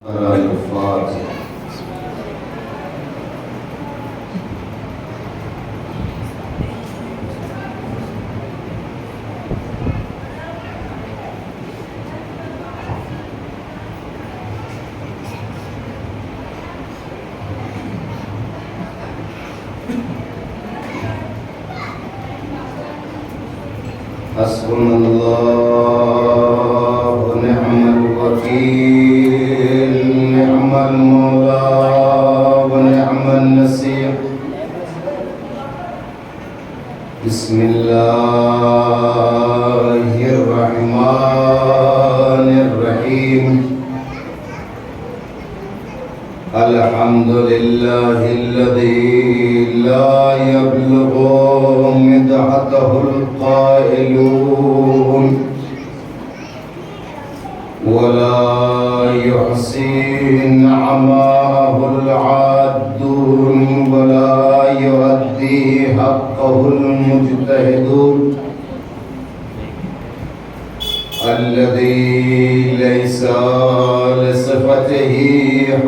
الفاتحة. حسبنا الله ونعم الوكيل، نعم المولى ونعم النصير. بسم الله الرحمن الرحيم. الحمد لله الذي لا يبلغ مدحته القائلون ولا يحصي نعماه العادون ولا يؤدي حقه المجتهدون. الذي ليس لصفته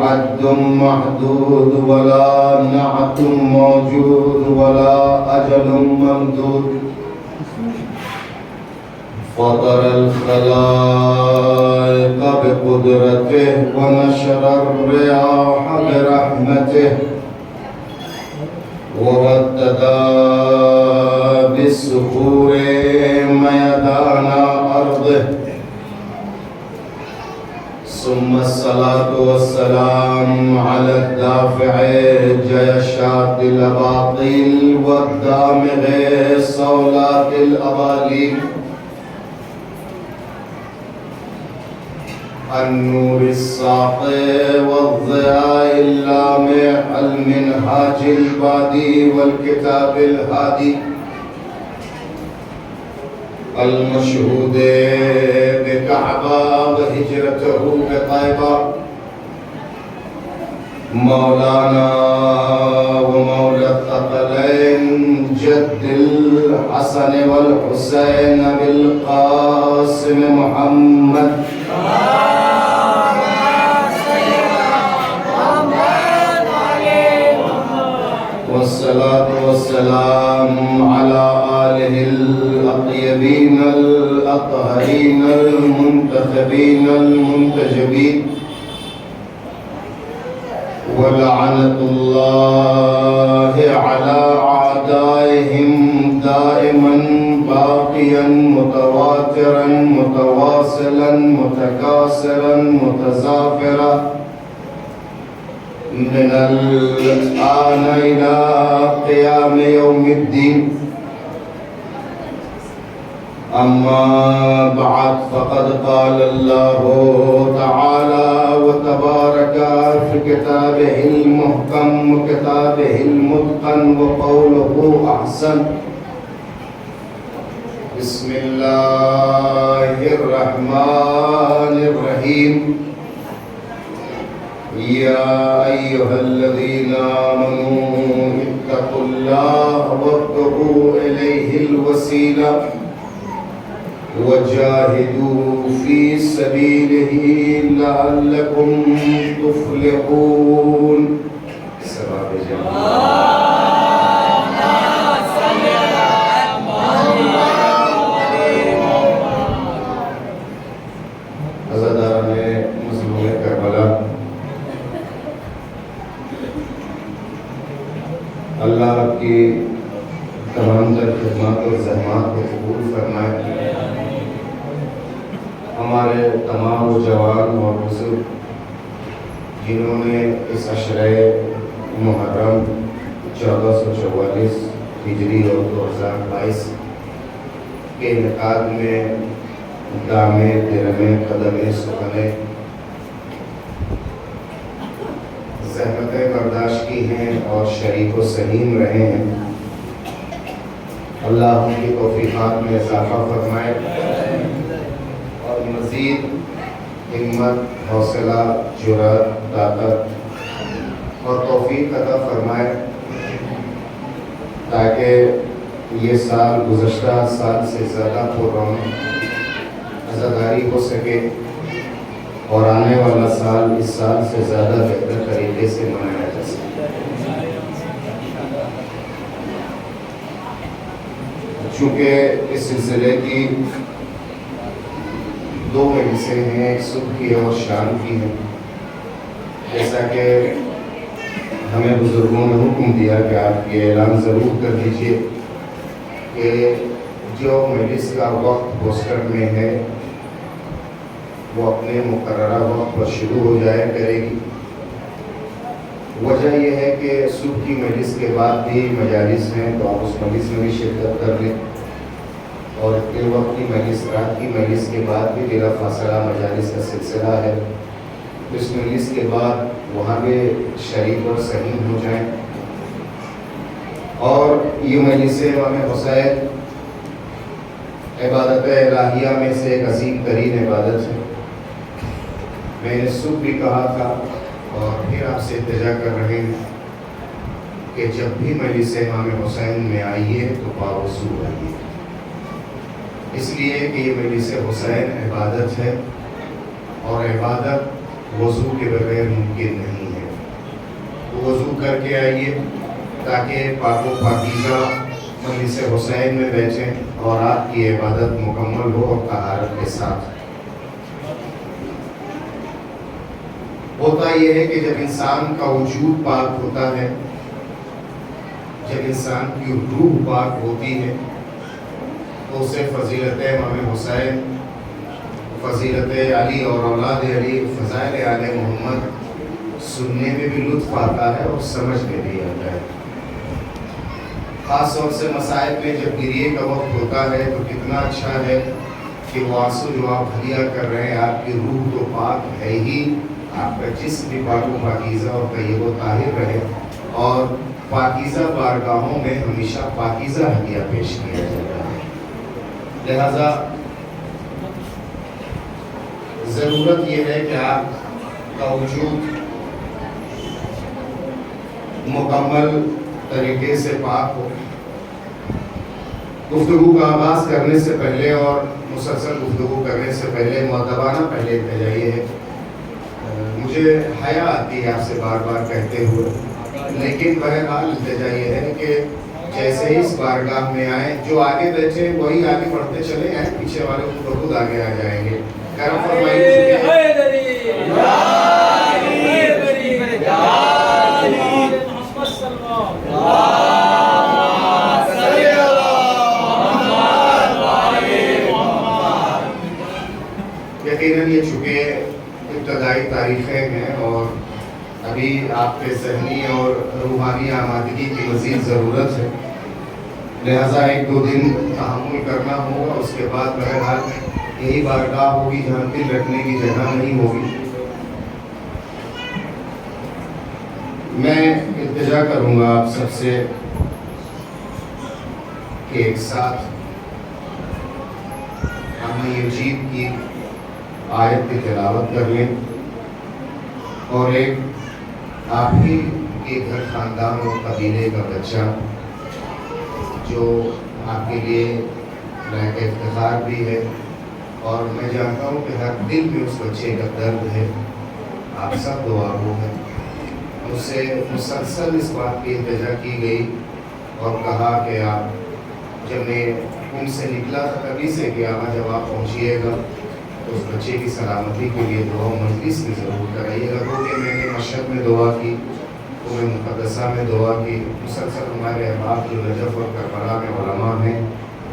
حد محدود ولا نعت موجود ولا أجل ممدود. فطر الخلائق بقدرته ونشر الرياح برحمته ورددا بالسحور ميدان أرضه. ثم الصلاة والسلام على الدافع جيشات الأباطيل والدامغ صولات الأباليل. النور الساطع والضياء اللامع، المنهاج البادي والكتاب الهادي، المشهود بكعبة وهجرته بطيبة. مولانا ومولى الثقلين جد الحسن والحسين بالقاسم محمد والصلاة والسلام على آله الأطيبين الأطهرين المنتخبين المنتجبين. ولعنة الله على أعدائهم دائما باقيا متواترا متواصلا متكاثرا متزافرا من الآن إلى قيام يوم الدين. أما بعد، فقد قال الله تعالى وتبارك في كتابه المحكم وكتابه المتقن وقوله أحسن. بسم الله الرحمن الرحيم. يا أيها الذين آمنوا اتقوا الله وابتغوا إليه الوسيلة وجاهدوا في سبيله لعلكم تفلحون. سبحان اللہ کی تمام در خدمات اور زحمات کو قبول فرمائے. ہمارے تمام جوان اور بزرگ جنہوں نے اس عشرہ محرم 1444 ہجری اور 2022 کے انعقاد میں دامے درمے قدمے سخنے زحمتیں برداشت کی ہیں اور شریک و سلیم رہے ہیں. اللہ ان کی توفیقات میں اضافہ فرمائے اور مزید ہمت، حوصلہ، جرأت، طاقت اور توفیق عطا فرمائے تاکہ یہ سال گزشتہ سال سے زیادہ پررونق عزاداری ہو سکے اور آنے والا سال اس سال سے زیادہ بہتر طریقے سے منایا جا سکے۔ چونکہ اس سلسلے کی دو مجلسیں ہیں، ایک صبح کی اور شام کی ہیں، جیسا کہ ہمیں بزرگوں نے حکم دیا کہ آپ یہ اعلان ضرور کر دیجئے کہ جو مجلس کا وقت پوسٹر میں ہے وہ اپنے مقررہ وقت پر شروع ہو جایا کرے گی۔ وجہ یہ ہے کہ صبح کی مجلس کے بعد بھی مجالس ہیں، تو آپ اس مجلس میں بھی شرکت کر لیں، اور دیر وقت کی مجلس، رات کی مجلس کے بعد بھی بلا فاصلہ مجالس کا سلسلہ ہے، اس مجلس کے بعد وہاں بھی شریک اور سہیم ہو جائیں۔ اور یہ مجلس امام حسین عبادت الہیہ میں سے ایک عظیم ترین عبادت ہے۔ میں نے صبح بھی کہا تھا اور پھر آپ سے التجا کر رہے ہیں کہ جب بھی مجلس امام حسین میں آئیے تو باوضو آئیے، اس لیے کہ یہ مجلس حسین عبادت ہے، اور عبادت وضو کے بغیر ممکن نہیں ہے۔ تو وضو کر کے آئیے تاکہ پاک و پاکیزہ مجلس حسین میں بیٹھیں اور آپ کی عبادت مکمل ہو اور طہارت کے ساتھ۔ ہوتا یہ ہے کہ جب انسان کا وجود پاک ہوتا ہے، جب انسان کی روح پاک ہوتی ہے، تو اسے فضیلت امام حسین، فضیلت علی اور اولاد علی، فضائل آل محمد سننے میں بھی لطف آتا ہے اور سمجھ میں بھی آتا ہے۔ خاص طور سے مصائب میں جب گریے کا وقت ہوتا ہے تو کتنا اچھا ہے کہ وہ آنسو جو آپ ہدیہ کر رہے ہیں، آپ کی روح تو پاک ہے ہی، آپ کا جسم بھی پاک و پاکیزہ اور طیب و طاہر رہے، اور پاکیزہ بارگاہوں میں ہمیشہ پاکیزہ ہدیہ پیش کیا جاتا ہے۔ لہذا ضرورت یہ ہے کہ آپ کا وجود مکمل طریقے سے پاک ہو۔ گفتگو کا آغاز کرنے سے پہلے اور مسلسل گفتگو کرنے سے پہلے مؤدبانہ پہلے التجا یہ ہے، مجھے حیا آتی ہے آپ سے بار بار کہتے ہوئے، لیکن بہرحال التجا یہ ہے کہ جیسے ہی اس بارگاہ میں آئیں، جو آگے بیٹھے وہی آگے بڑھتے چلے جائیں، پیچھے والے خود آگے آ جائیں گے۔ کرم فرمائیے یقیناً یہ چونکہ ابتدائی تاریخیں ہیں اور ابھی آپ کے ذہنی اور روحانی آمادگی کی مزید ضرورت ہے، لہٰذا ایک دو دن تحمل کرنا ہوگا، اس کے بعد بہرحال یہی بارگاہ ہوگی جہاں دل رکھنے کی جگہ نہیں ہوگی۔ میں التجا کروں گا آپ سب سے کہ ایک ساتھ ہم یجیب کی آیت کی تلاوت کر لیں، اور ایک آپ ہی کے گھر خاندان اور قبیلے کا بچہ جو آپ کے لیے لائق افتخار بھی ہے، اور میں جانتا ہوں کہ ہر دل میں اس بچے کا درد ہے، آپ سب دعا گو ہیں۔ مجھ سے مسلسل اس بات کی التجا کی گئی اور کہا کہ آپ، جب میں ان سے نکلا تھا تبھی سے کہ جب آپ پہنچیے گا تو اس بچے کی سلامتی کے لیے دعا مجلس میں ضرور کرائیے گا، کیونکہ میں نے مشہد میں دعا کی، قرآن مقدسہ میں دعا کی، مسلسل ہمارے احباب جو نجف اور کربلا میں علماء ہیں،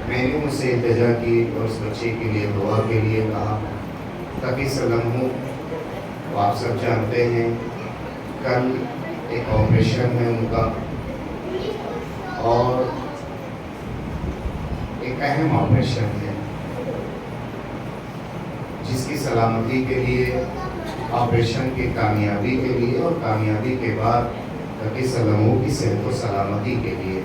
میں نے ان سے التجا کی اور اس بچے کے لیے دعا کے لیے کہا۔ تقی سلم ہوں، وہ آپ سب جانتے ہیں کل ایک آپریشن ہے ان کا، اور ایک اہم آپریشن ہے جس کی سلامتی کے لیے، آپریشن کی کامیابی کے لیے اور کامیابی کے بعد تقی سلموں کی صحت و سلامتی کے لیے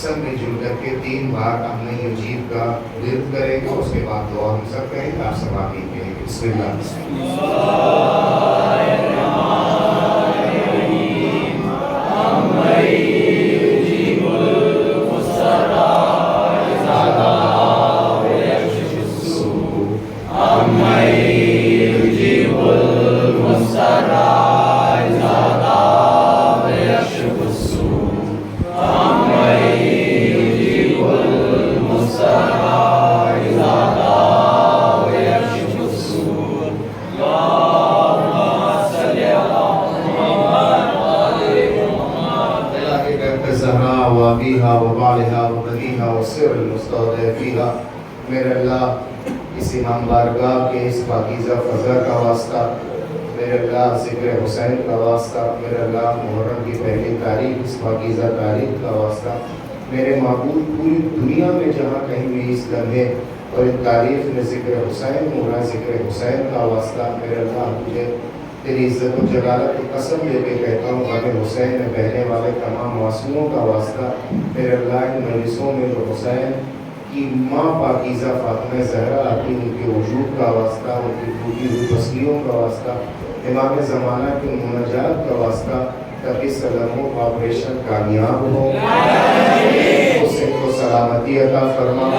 سب مل جل کر کے 3 بار اپنے یجیب کا ورد کریں گے، اس کے بعد دعا ہم سب کریں گے، آپ سب آمین کہیں گے۔ بسم اللہ۔ جی فيها والسر المستودع فيها. میرے اللہ اس امام بارگاہ کے اس پاکیزہ فضا کا واسطہ، میرے اللہ ذکر حسین کا واسطہ، میرے اللہ محرم کی پہلی تاریخ اس پاکیزہ تاریخ کا واسطہ، میرے معبود پوری دنیا میں جہاں کہیں بھی اس لمحے اور ان تاریخ میں ذکر حسین ہو رہا ہے، ذکر حسین کا واسطہ، میرے اللہ تجھے تیری عزت و جلالت کی قسم لے کے کہتا ہوں، غم حسین میں بہنے والے تمام معصوموں کا واسطہ، میرے اللہ ان مجلسوں میں جو حسین کی ماں پاکیزہ فاطمہ زہرا آتی، ان کے وجود کا واسطہ، ان کی ٹوٹی ہوئی بستیوں کا واسطہ، امام زمانہ کی مناجات کا واسطہ، تاکہ سلاموں کا آپریشن کامیاب ہو، اسے کو سلامتی عطا فرما،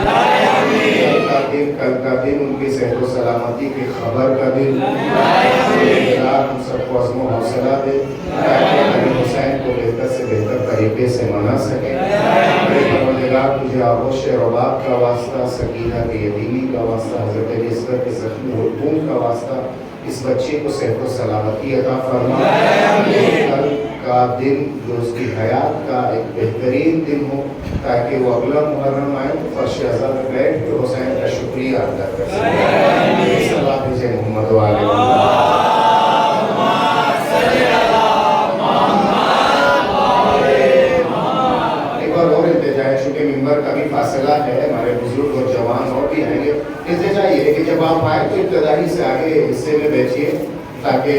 کل کا دن ان کی صحت و سلامتی کی خبر کا دن، ہم سب کو عزم و حوصلہ دے تاکہ حسین کو بہتر سے بہتر طریقے سے منا سکے. پروردگار تجھے آغوش رباب کا واسطہ، سکینہ کے یتیمی کا واسطہ، حضرت علی اصغر کے زخمی حلقوم کا واسطہ، اس بچے کو صحت و سلامتی عطا فرما. کل کا دن جو اس کی حیات کا ایک بہترین دن ہو، تاکہ وہ اگلا محرم آئے فرش اعظم میں بیٹھ کے حسین کا شکریہ ادا کر سکے. صلاۃ بھیجے محمد و آل محمد. چونکہ ممبر کا بھی فاصلہ ہے، ہمارے بزرگ اور جوان اور بھی آئیں گے. التجا یہ ہے کہ جب آپ آئے تو ابتدائی سے آگے حصے میں بیٹھیے، تاکہ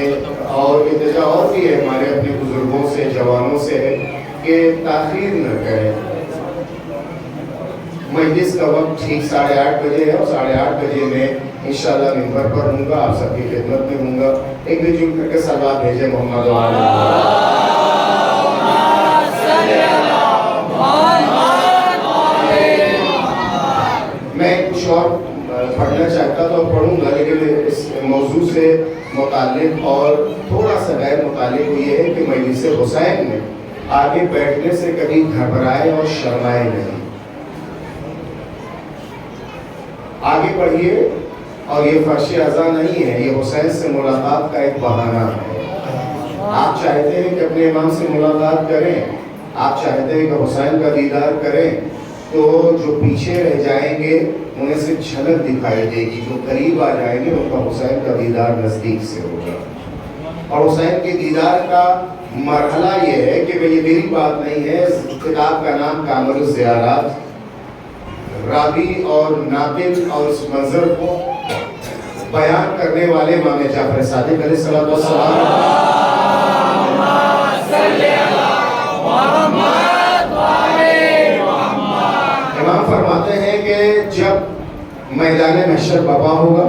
اور التجا اور بھی ہے ہمارے اپنے بزرگوں سے، جوانوں سے ہے کہ تاخیر نہ کریں. مجلس کا وقت ٹھیک 8:30 بجے ہے، اور 8:30 بجے میں انشاءاللہ ممبر پر ہوں گا، آپ سب کی خدمت میں ہوں گا. ایک بھی جل کر کے صلوات بھیجے محمد و آل محمد. میں کچھ اور پڑھنا چاہتا تو پڑھوں گا، لیکن اس موضوع سے متعلق اور تھوڑا سا غیر متعلق یہ ہے کہ مجلس حسین میں آگے بیٹھنے سے کبھی گھبرائے اور شرمائے نہیں. آگے پڑھیے، اور یہ فرش عزا نہیں ہے، یہ حسین سے ملاقات کا ایک بہانہ ہے. آپ چاہتے ہیں کہ اپنے امام سے ملاقات کریں، آپ چاہتے ہیں کہ حسین کا دیدار کریں، تو جو پیچھے رہ جائیں گے انہیں سے جھلک دکھائی دے گی، جو قریب آ جائیں گے ان کا حسین کا دیدار نزدیک سے ہوگا. اور حسین کے دیدار کا مرحلہ یہ ہے کہ یہ میری بات نہیں ہے، کتاب کا نام کامل الزیارات، راوی اور ناقل اور اس منظر کو بیان کرنے والے امام جعفر صادق علیہ السلام امام فرماتے ہیں کہ جب میدان محشر برپا ہوگا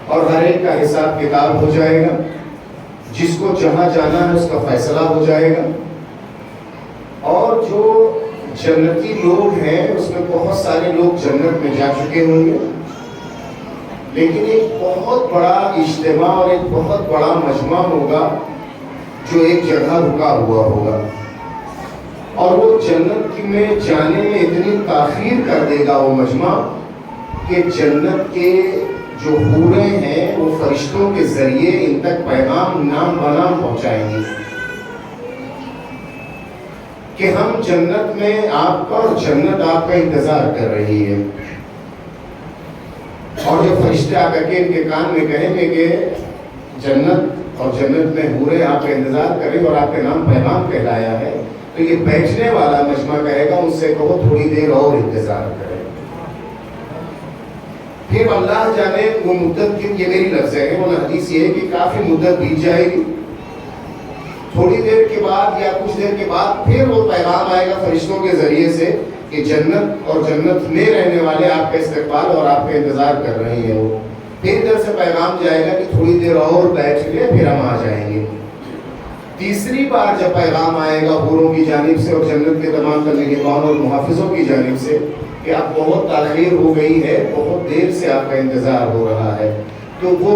اور ہر ایک کا حساب کتاب ہو جائے گا، جس کو جہاں جانا ہے اس کا فیصلہ ہو جائے گا، اور جو جنتی لوگ ہیں اس میں بہت سارے لوگ جنت میں جا چکے ہوں گے، لیکن ایک بہت بڑا اجتماع اور ایک بہت بڑا مجمع ہوگا جو ایک جگہ رکا ہوا ہوگا، اور وہ جنت میں جانے میں اتنی تاخیر کر دے گا وہ مجمع کہ جنت کے جو حوریں ہیں وہ فرشتوں کے ذریعے ان تک پیغام نام بنام پہنچائیں گی کہ ہم جنت میں آپ کا اور جنت آپ کا انتظار کر رہی ہے. اور جب فرشتے آ کر کے ان کے کان میں کہیں گے کہ جنت اور جنت میں حوریں آپ کا انتظار کریں اور آپ کے نام پیغام کہلایا ہے، تو یہ بیٹھنے والا مجمع کہے گا ان سے کہو تھوڑی دیر اور انتظار کریں. پھر اللہ جانے وہ مدت کی، یہ میری لفظ ہے، وہ حدیث یہ ہے کہ کافی مدت بیت جائے گی، تھوڑی دیر کے بعد یا کچھ دیر کے بعد پھر وہ پیغام آئے گا فرشتوں کے ذریعے سے کہ جنت اور جنت میں رہنے والے آپ کا استقبال اور آپ کا انتظار کر رہے ہیں. وہ پھر ادھر سے پیغام جائے گا کہ تھوڑی دیر اور بیٹھ لے پھر ہم آ جائیں گے. تیسری بار جب پیغام آئے گا حوروں کی جانب سے اور جنت کے تمام نگہبانوں اور محافظوں کی جانب سے کہ اب بہت تاخیر ہو گئی ہے، بہت دیر سے آپ کا انتظار ہو رہا ہے، تو وہ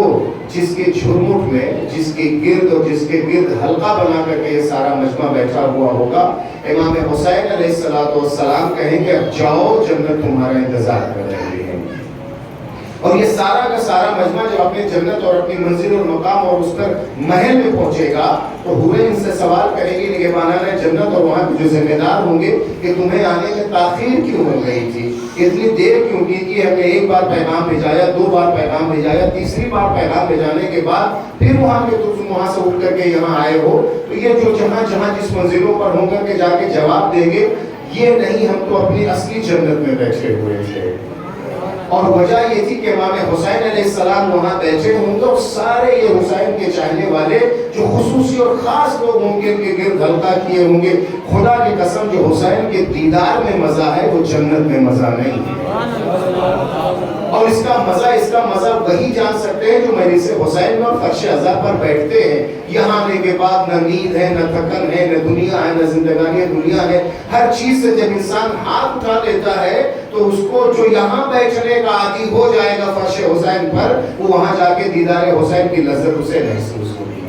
جس کے جھرمٹ میں، جس کے گرد اور جس کے گرد حلقہ بنا کر کے یہ سارا مجمع بیٹھا ہوا ہوگا، امام حسین علیہ السلام کہیں گے اب جاؤ جنت تمہارا انتظار کر رہی ہے. اور یہ سارا کا سارا مجمع جب اپنے جنت اور اپنی منزل اور مقام اور اس پر محل میں پہنچے گا تو حوریں ان سے سوال کریں گی نگہبانان جنت اور وہاں کے جو ذمہ دار ہوں گے کہ تمہیں آنے میں تاخیر کیوں ہو گئی تھی، اتنی دیر کیوں کی کہ ہم نے ایک بار پیغام بھیجایا، 2 بار پیغام بھیجایا، تیسری بار پیغام بھیجانے کے بعد پھر وہاں کے تم وہاں سے اٹھ کر کے یہاں آئے ہو۔ تو یہ جو جہاں جس منزلوں پر ہوں کر کے جا کے جواب دیں گے یہ نہیں، ہم تو اپنی اصلی جنت میں بیٹھے ہوئے تھے۔ اور وجہ یہ تھی کہ امام حسین علیہ السلام وہاں بیٹھے ہوں گے اور سارے یہ حسین کے چاہنے والے جو خصوصی اور خاص لوگ ہوں گے ان کے گرد حلقہ کیے ہوں گے۔ خدا کی قسم جو حسین کے دیدار میں مزہ ہے وہ جنت میں مزہ نہیں ہے، اور اس کا مزہ وہی جان سکتے ہیں جو مجلس حسین میں اور فرش عزا پر بیٹھتے ہیں۔ یہاں آنے کے بعد نہ نیند ہے، نہ تھکن ہے، نہ دنیا ہے، نہ زندگانی دنیا ہے۔ ہر چیز سے جب انسان ہاتھ اٹھا لیتا ہے تو اس کو جو یہاں بیٹھنے کا عادی ہو جائے گا فرش حسین پر، وہ وہاں جا کے دیدار حسین کی لذت اسے محسوس ہوگی۔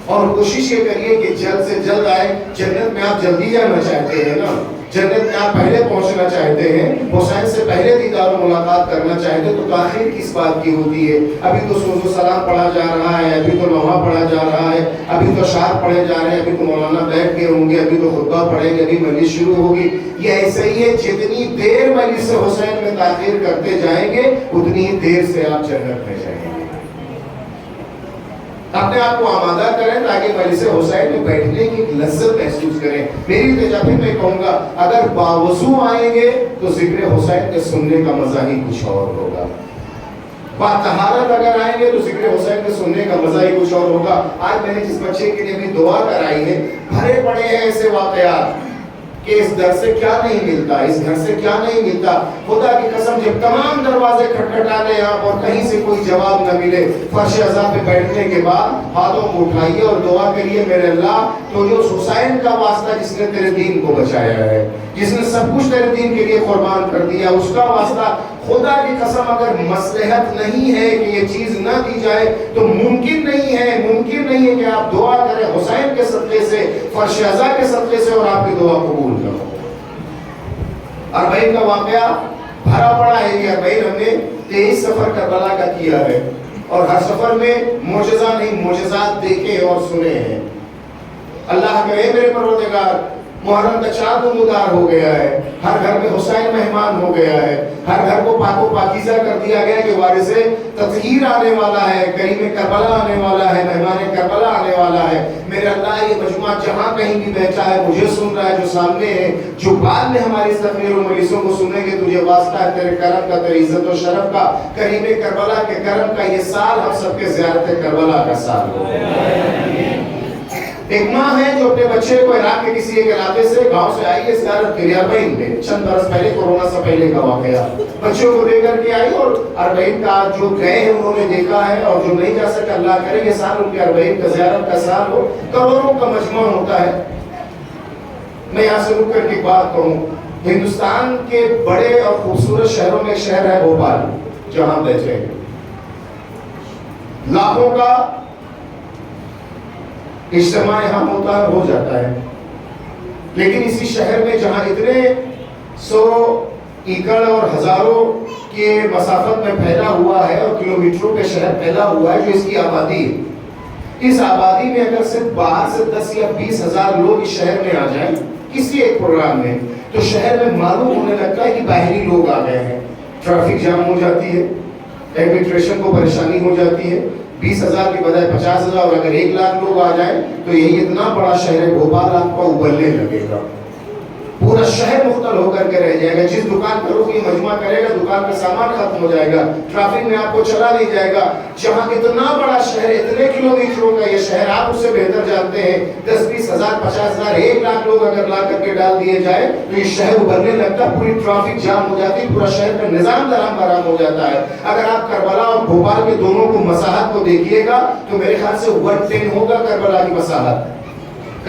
اور کوشش یہ کریے کہ جلد سے جلد آئے۔ جنت میں آپ جلدی جانا چاہتے ہیں نا، جنت میں آپ پہلے پہنچنا چاہتے ہیں، حسین سے پہلے دیدار و ملاقات کرنا چاہتے ہیں، تو تاخیر کس بات کی ہوتی ہے؟ ابھی تو سوز و سلام پڑھا جا رہا ہے، ابھی تو لوحہ پڑھا جا رہا ہے، ابھی تو اشعار پڑھے جا رہے ہیں، ابھی تو مولانا بیٹھ گئے ہوں گے، ابھی تو خطبہ پڑھیں گے، ابھی مجلس شروع ہوگی۔ یہ ایسے ہی ہے، جتنی دیر مجلس حسین میں تاخیر کرتے جائیں گے اتنی ہی دیر سے آپ جنت میں جائیں گے۔ اپنے آپ کو آمادہ کریں تاکہ مجلس حسین میں بیٹھنے کی لذت محسوس کریں۔ میری تجربے میں کہوں گا اگر باوضو آئیں گے تو ذکر حسین کے سننے کا مزہ ہی کچھ اور ہوگا، باطہارت اگر آئیں گے تو ذکر حسین کے سننے کا مزہ ہی کچھ اور ہوگا۔ آج میں نے جس بچے کے لیے بھی دعا کرائی ہے، بھرے پڑے ہیں ایسے واقعات کہ اس در سے کیا نہیں ملتا، اس گھر سے کیا نہیں ملتا۔ خدا کی قسم جب تمام دروازے کھٹکھٹا لیں آپ اور کہیں سے کوئی جواب نہ ملے، فرش عزا پہ بیٹھنے کے بعد ہاتھوں کو اٹھائیے اور دعا کریے، میرے اللہ تو جو حسین کا واسطہ جس نے تیرے دین کو بچایا ہے، جس نے سب کچھ تیرے دین کے لیے قربان کر دیا، اس کا واسطہ خدا کی قسم اگر مصلحت نہیں ہے کہ یہ چیز نہ دی جائے تو ممکن نہیں ہے کہ آپ دعا کریں حسین کے صدقے سے، فرش عزا کے صدقے سے، اور آپ کی دعا قبول کرو۔ اربعین کا واقعہ بھرا پڑا ہے، یہ اربعین ہم نے 23 سفر کربلا کا کیا ہے، اور ہر سفر میں معجزہ نہیں معجزات دیکھے اور سنے ہیں۔ اللہ کرے میرے پروردگار محرم کا چاند نمودار ہو گیا ہے، ہر گھر میں حسین مہمان ہو گیا ہے، ہر گھر کو پاک و پاکیزہ کر دیا گیا کہ وارث تطہیر آنے والا ہے، کریم کربلا آنے والا ہے، مہمان کربلا آنے والا ہے۔ میرے اللہ یہ مجموعہ جہاں کہیں بھی بیٹھا ہے، مجھے سن رہا ہے، جو سامنے ہے، جو بعد میں ہماری اس تقریر و مجلسوں کو سنیں گے، تجھے واسطہ ہے تیرے کرم کا، تیری عزت و شرف کا، کریم کربلا کے کرم کا، یہ سال ہم سب کے زیارت کربلا کا سال ہو۔ ایک ماں ہے جو اپنے بچے کو عراق کے کسی ایک علاقے سے گاؤں سے آئی ہے زیارت کے لیے، اربعین میں چند برس پہلے، کورونا سے پہلے کا واقعہ، بچوں کو لے کر کے آئی، اور اربعین کا جو گئے ہیں انہوں نے دیکھا ہے، اور جو نہیں جا سکے اللہ کرے یہ سال ان کے اربعین کا زیارت کا سال ہو، کروڑوں کا مجمع ہوتا ہے۔ میں یہاں سے رک کر کے بات کہوں، ہندوستان کے بڑے اور خوبصورت شہروں میں ایک شہر ہے بھوپال، جہاں بیٹھے ہیں، لاکھوں کا اجتماع یہاں ہوتا ہے، ہو جاتا ہے، لیکن اسی شہر میں جہاں اتنے 100 ایکڑ اور ہزاروں کے مسافت میں پھیلا ہوا ہے اور کلومیٹروں کے شہر پھیلا ہوا ہے جو اس کی آبادی ہے، اس آبادی میں اگر صرف باہر سے 10 یا 20 ہزار لوگ اس شہر میں آ جائیں کسی ایک پروگرام میں، تو شہر میں معلوم ہونے لگتا ہے کہ باہری لوگ آ گئے ہیں، ٹریفک جام ہو جاتی ہے، ایڈمنسٹریشن کو پریشانی ہو جاتی ہے۔ 20,000 کی بجائے 50,000، اور اگر 1,00,000 لوگ آ جائیں تو یہی اتنا بڑا شہر ہے بھوپال آپ کو ابلنے لگے گا، پورا شہر مختل ہو کر کے رہ جائے گا۔ جس دکان پر وہ مجمع کرے گا دکان کا سامان ختم ہو جائے گا، ٹریفک میں آپ کو چلا نہیں جائے گا۔ جہاں اتنا بڑا شہر، اتنے کلومیٹروں کا یہ شہر، آپ اس سے بہتر جانتے ہیں 10-20,000 50,000 1,00,000 لوگ اگر لا کر کے ڈال دیے جائے تو یہ شہر ابھرنے لگتا، پوری ٹریفک جام ہو جاتی، پورا شہر کا نظام درہم برہم ہو جاتا ہے۔ اگر آپ کربلا اور بھوپال کے دونوں کو مساحت کو دیکھیے گا تو میرے خیال سے 110 ہوگا کربلا کی مساحت،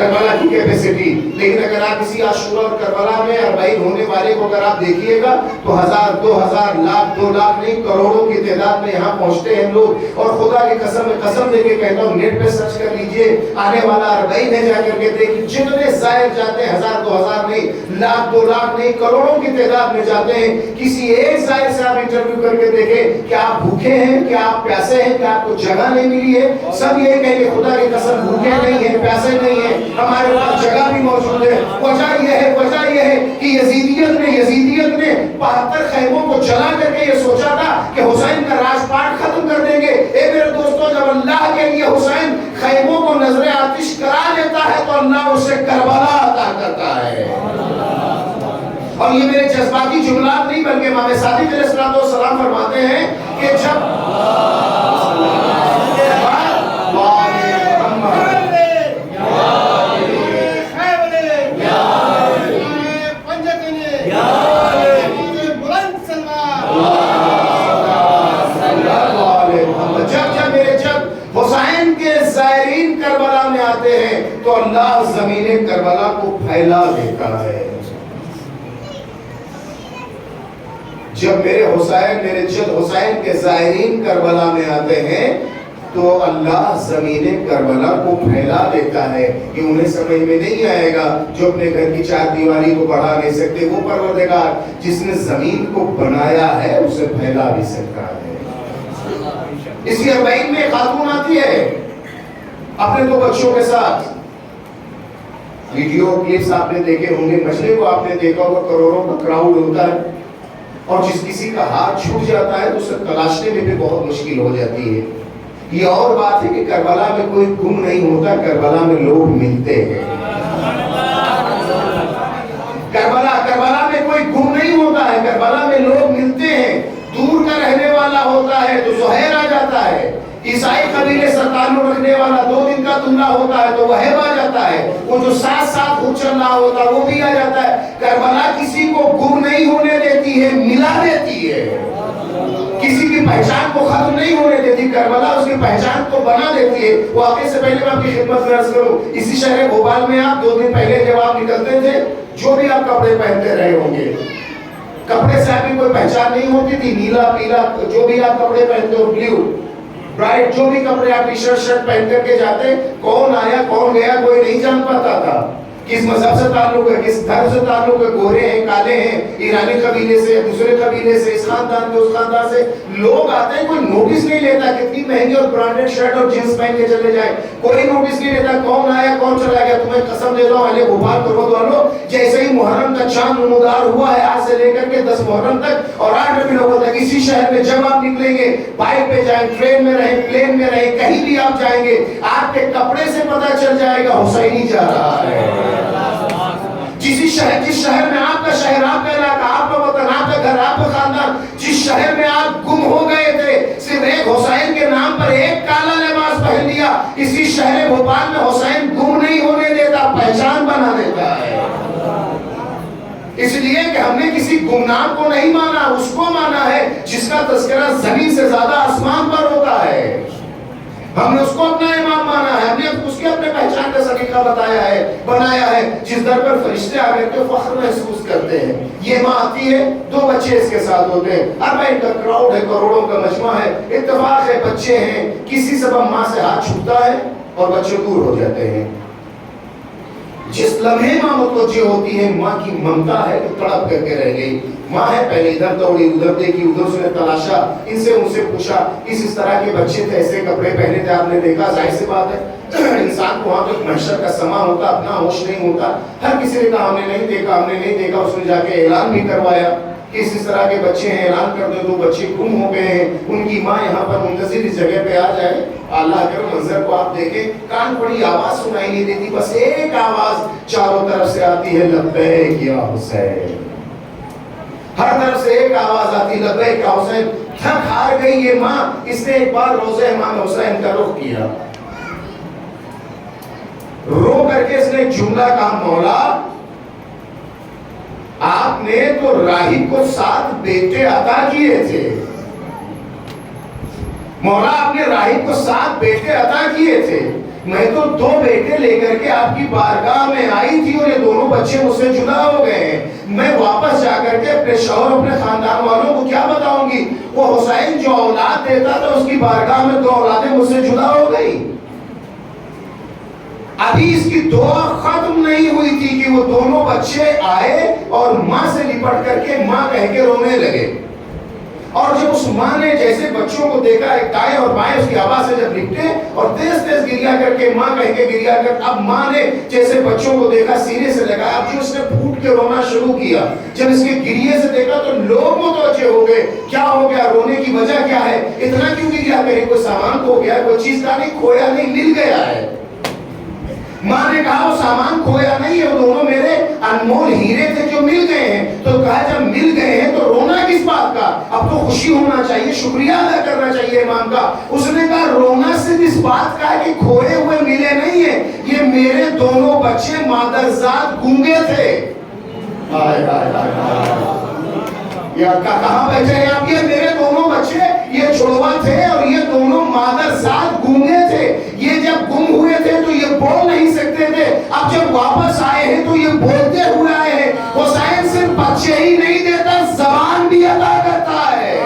کربلا کی کیپیسٹی. لیکن اگر آپ اسی عاشورہ اور کربلا میں 40 ہونے والے کو اگر آپ دیکھیے گا تو 1000 2000 لاکھ 2 لاکھ نہیں کروڑوں کی تعداد میں یہاں پہنچتے ہیں لوگ. اور خدا کی قسم دے کے کہتا ہوں نیٹ پہ سرچ کر لیجئے آنے والا 40 میں جا کر کے دیکھیں جتنے زائر جاتے ہیں 1000 2000 نہیں لاکھ 2 لاکھ نہیں کروڑوں کی تعداد میں جاتے ہیں. کسی ایک زائر سے آپ انٹرویو کر کے دیکھیں کہ آپ بھوکے ہیں کہ آپ پیاسے ہیں کہ آپ کو جگہ نہیں ملی ہے. سب یہ کہیں کہ خدا کی قسم بھوکے نہیں ہیں پیاسے نہیں ہیں ہمارے پاس جگہ بھی موجود ہے. وجہ یہ ہے کہ یزیدیت نے 72 خیموں کو جلا کر کے یہ سوچا تھا کہ حسین کا راج پاٹ ختم کر دیں گے. اے میرے دوستو جب اللہ کے لیے حسین خیموں کو نظر آتش کرا دیتا ہے تو اللہ اسے کربلا عطا کرتا ہے. اور یہ میرے جذباتی جملات نہیں بلکہ امام صادق علیہ السلام فرماتے ہیں کہ جب حسین کے زائرین کربلا میں آتے ہیں تو اللہ زمین کربلا کو پھیلا دیتا ہے. جب میرے جد حسین کے زائرین کربلا میں آتے ہیں تو اللہ زمین کربلا کو پھیلا دیتا ہے. یہ انہیں سمجھ میں نہیں آئے گا جو اپنے گھر کی 4 دیواری کو بڑھا نہیں سکتے. وہ پروردگار جس نے زمین کو بنایا ہے اسے پھیلا بھی سکتا ہے. اسی 40 میں خاتون آتی ہے اپنے 2 بچوں کے ساتھ. ویڈیو کلپس آپ نے دیکھے ہوں گے مچھلی کو آپ نے دیکھا ہوگا کروڑوں کا کراؤڈ ہوتا ہے اور جس کسی کا ہاتھ چھوٹ جاتا ہے تو اسے تلاشنے میں بھی بہت مشکل ہو جاتی ہے. یہ اور بات ہے کہ کربلا میں کوئی گم نہیں ہوتا کربلا میں لوگ ملتے ہیں. کربلا میں کوئی گم نہیں ہوتا ہے کربلا میں لوگ ملتے ہیں. دور کا رہنے والا ہوتا ہے تو زہیر آ جاتا ہے. عیسائی قبیلے سے تعلق رکھنے والا 2 دن کا دلہا ہوتا ہے تو وہیب آ جاتا ہے. وہ جو ساتھ چل رہا ہوتا ہے وہ بھی آ جاتا ہے. کربلا کسی کو گم نہیں ہونے دیتی ہے ملا دیتی ہے. کسی کی پہچان کو ختم نہیں ہونے دیتی کربلا اس کی پہچان کو بنا دیتی ہے. واقعے سے پہلے میں آپ کی خدمت میں عرض کروں اسی شہر بھوپال میں آپ 2 دن پہلے جب آپ نکلتے تھے جو بھی آپ کپڑے پہنتے رہے ہوں گے کپڑے سے آپ کی کوئی پہچان نہیں ہوتی تھی. نیلا پیلا جو بھی آپ کپڑے پہنتے ہو بلیو برائٹ جو بھی کپڑے آپ ٹی شرٹ پہن کر کے جاتے کون آیا کون گیا کوئی نہیں جان پاتا تھا. کس مذہب سے تعلق ہے کس دھرم سے تعلق ہے گورے ہیں کالے ہیں ایرانی قبیلے سے دوسرے قبیلے سے اس خاندان کے اس خاندان سے لوگ آتے ہیں. کوئی نوٹس نہیں لیتا کتنی مہنگی اور برانڈڈ شرٹ اور جینس پہن کے چلے جائے. کوئی نوٹس نہیں لیتا کون آیا کون چلا گیا. تمہیں قسم دیتا ہوں اہل بھوپال پروت والوں جیسے ہی محرم کا چاند نمودار ہوا ہے آج سے لے کر کے 10 محرم تک اور 8 ربیع الاول تک اسی شہر میں جب آپ نکلیں گے بائک پہ جائیں ٹرین میں رہیں پلین میں رہیں کہیں بھی آپ جائیں گے آپ کے کپڑے سے پتہ چل جائے گا حسینی جا رہا ہے. جس شہر میں آپ کا شہر آپ کا علاقہ آپ کا وطن آپ کا گھر آپ کا خاندان جس شہر میں آپ گم ہو گئے تھے صرف ایک حسین کے نام پر ایک کالا لباس پہن لیا اسی شہر بھوپال میں حسین گم نہیں ہونے دیتا پہچان بنا دیتا ہے. اس لیے کہ ہم نے کسی گمنام کو نہیں مانا اس کو مانا ہے جس کا تذکرہ زمین سے زیادہ آسمان پر ہوتا ہے. ہم نے اس کو اپنا امام مانا ہے ہم نے اس کے اپنے پہچان کا سلیقہ بنایا ہے جس در پر فرشتے آ کر کے فخر محسوس کرتے ہیں. یہ ماں آتی ہے 2 بچے اس کے ساتھ ہوتے ہیں 40 کا کراؤڈ ہے کروڑوں کا مجمع ہے اتفاق ہے بچے ہیں کسی سبب ماں سے ہاتھ چھوٹتا ہے اور بچے دور ہو جاتے ہیں. جس لمحے ماں متوجہ ہوتی ہے ماں کی ممتا ہے تو تڑپ کر کے رہ گئی. ماں ہے پہلے ادھر دوڑی ادھر دیکھی ادھر سے تلاشا ان سے پوچھا اس طرح کے بچے تھے ایسے کپڑے پہنے تھے آپ نے دیکھا. ظاہر سی بات ہے انسان کو وہاں پہ محشر کا سما ہوتا اپنا ہوش نہیں ہوتا. ہر کسی نے کہا ہم نے نہیں دیکھا اس نے جا کے اعلان بھی کروایا کہ اس طرح کے بچے ہیں اعلان کر دو 2 بچے گم ہو گئے ہیں ان کی ماں یہاں پر منتظر اس جگہ پہ آ جائے. اللہ اگر منظر کو آپ دیکھیں کان پڑی آواز سنائی نہیں دیتی بس ایک آواز چاروں طرف سے آتی ہے لبیک یا حسین. ہر طرف سے ایک آواز آتی لبیک یا حسین. تھک ہار گئی یہ ماں اس نے ایک بار روضہ امام حسین کا رخ کیا رو کر کے اس نے ایک جملہ کہا مولا آپ نے تو راہب کو 7 بیٹے عطا کیے تھے. مولا آپ نے راہب کو 7 بیٹے عطا کیے تھے میں تو 2 بیٹے لے کر کے آپ کی بارگاہ میں آئی تھی اور یہ دونوں بچے مجھ سے جدا ہو گئے ہیں، میں واپس جا کر کے اپنے شوہر اپنے خاندان والوں کو کیا بتاؤں گی؟ وہ حسین جو اولاد دیتا تھا اس کی بارگاہ میں 2 اولادیں مجھ سے جدا ہو گئی۔ ابھی اس کی دعا ختم نہیں ہوئی تھی کہ وہ دونوں بچے آئے اور ماں سے لپٹ کر کے ماں کہہ کے رونے لگے، اور جب اس ماں نے جیسے بچوں کو دیکھا ایک دائیں اور بائیں اس کی آواز سے جب لپٹے اور تیز تیز گریا کر کے ماں کہہ کے گریا کر، اب ماں نے جیسے بچوں کو دیکھا سینے سے لگایا، اب جو اس نے پھوٹ کے رونا شروع کیا، جب اس کے گریے سے دیکھا تو لوگ متوجہ ہو گئے، کیا ہو گیا، رونے کی وجہ کیا ہے، اتنا کیوں گریا، کہیں کوئی سامان کھو گیا، کوئی چیز کا نہیں، کھویا نہیں، مل گیا ہے۔ ماں نے کہا وہ سامان کھویا نہیں ہے، وہ دونوں میرے انمول ہیرے تھے جو مل گئے ہیں۔ تو کہا جب مل گئے ہیں تو رونا کس بات کا، اب تو خوشی ہونا چاہیے، شکریہ ادا کرنا چاہیے امام کا۔ اس نے کہا رونا صرف اس بات کا ہے کہ کھوئے ہوئے ملے نہیں ہیں، یہ میرے دونوں بچے مادرزاد گونگے تھے۔ کہاں بیٹھے ہیں آپ؟ یہ میرے دونوں بچے یہ چھڑوا تھے اور یہ دونوں مادرزاد گونگے تھے، یہ جب گم ہوئے تھے تو یہ بول نہیں سکتے تھے، اب جب واپس آئے ہیں تو یہ بولتے ہوئے آئے ہیں۔ حسین صرف بچے ہی نہیں دیتا، زبان بھی عطا کرتا ہے۔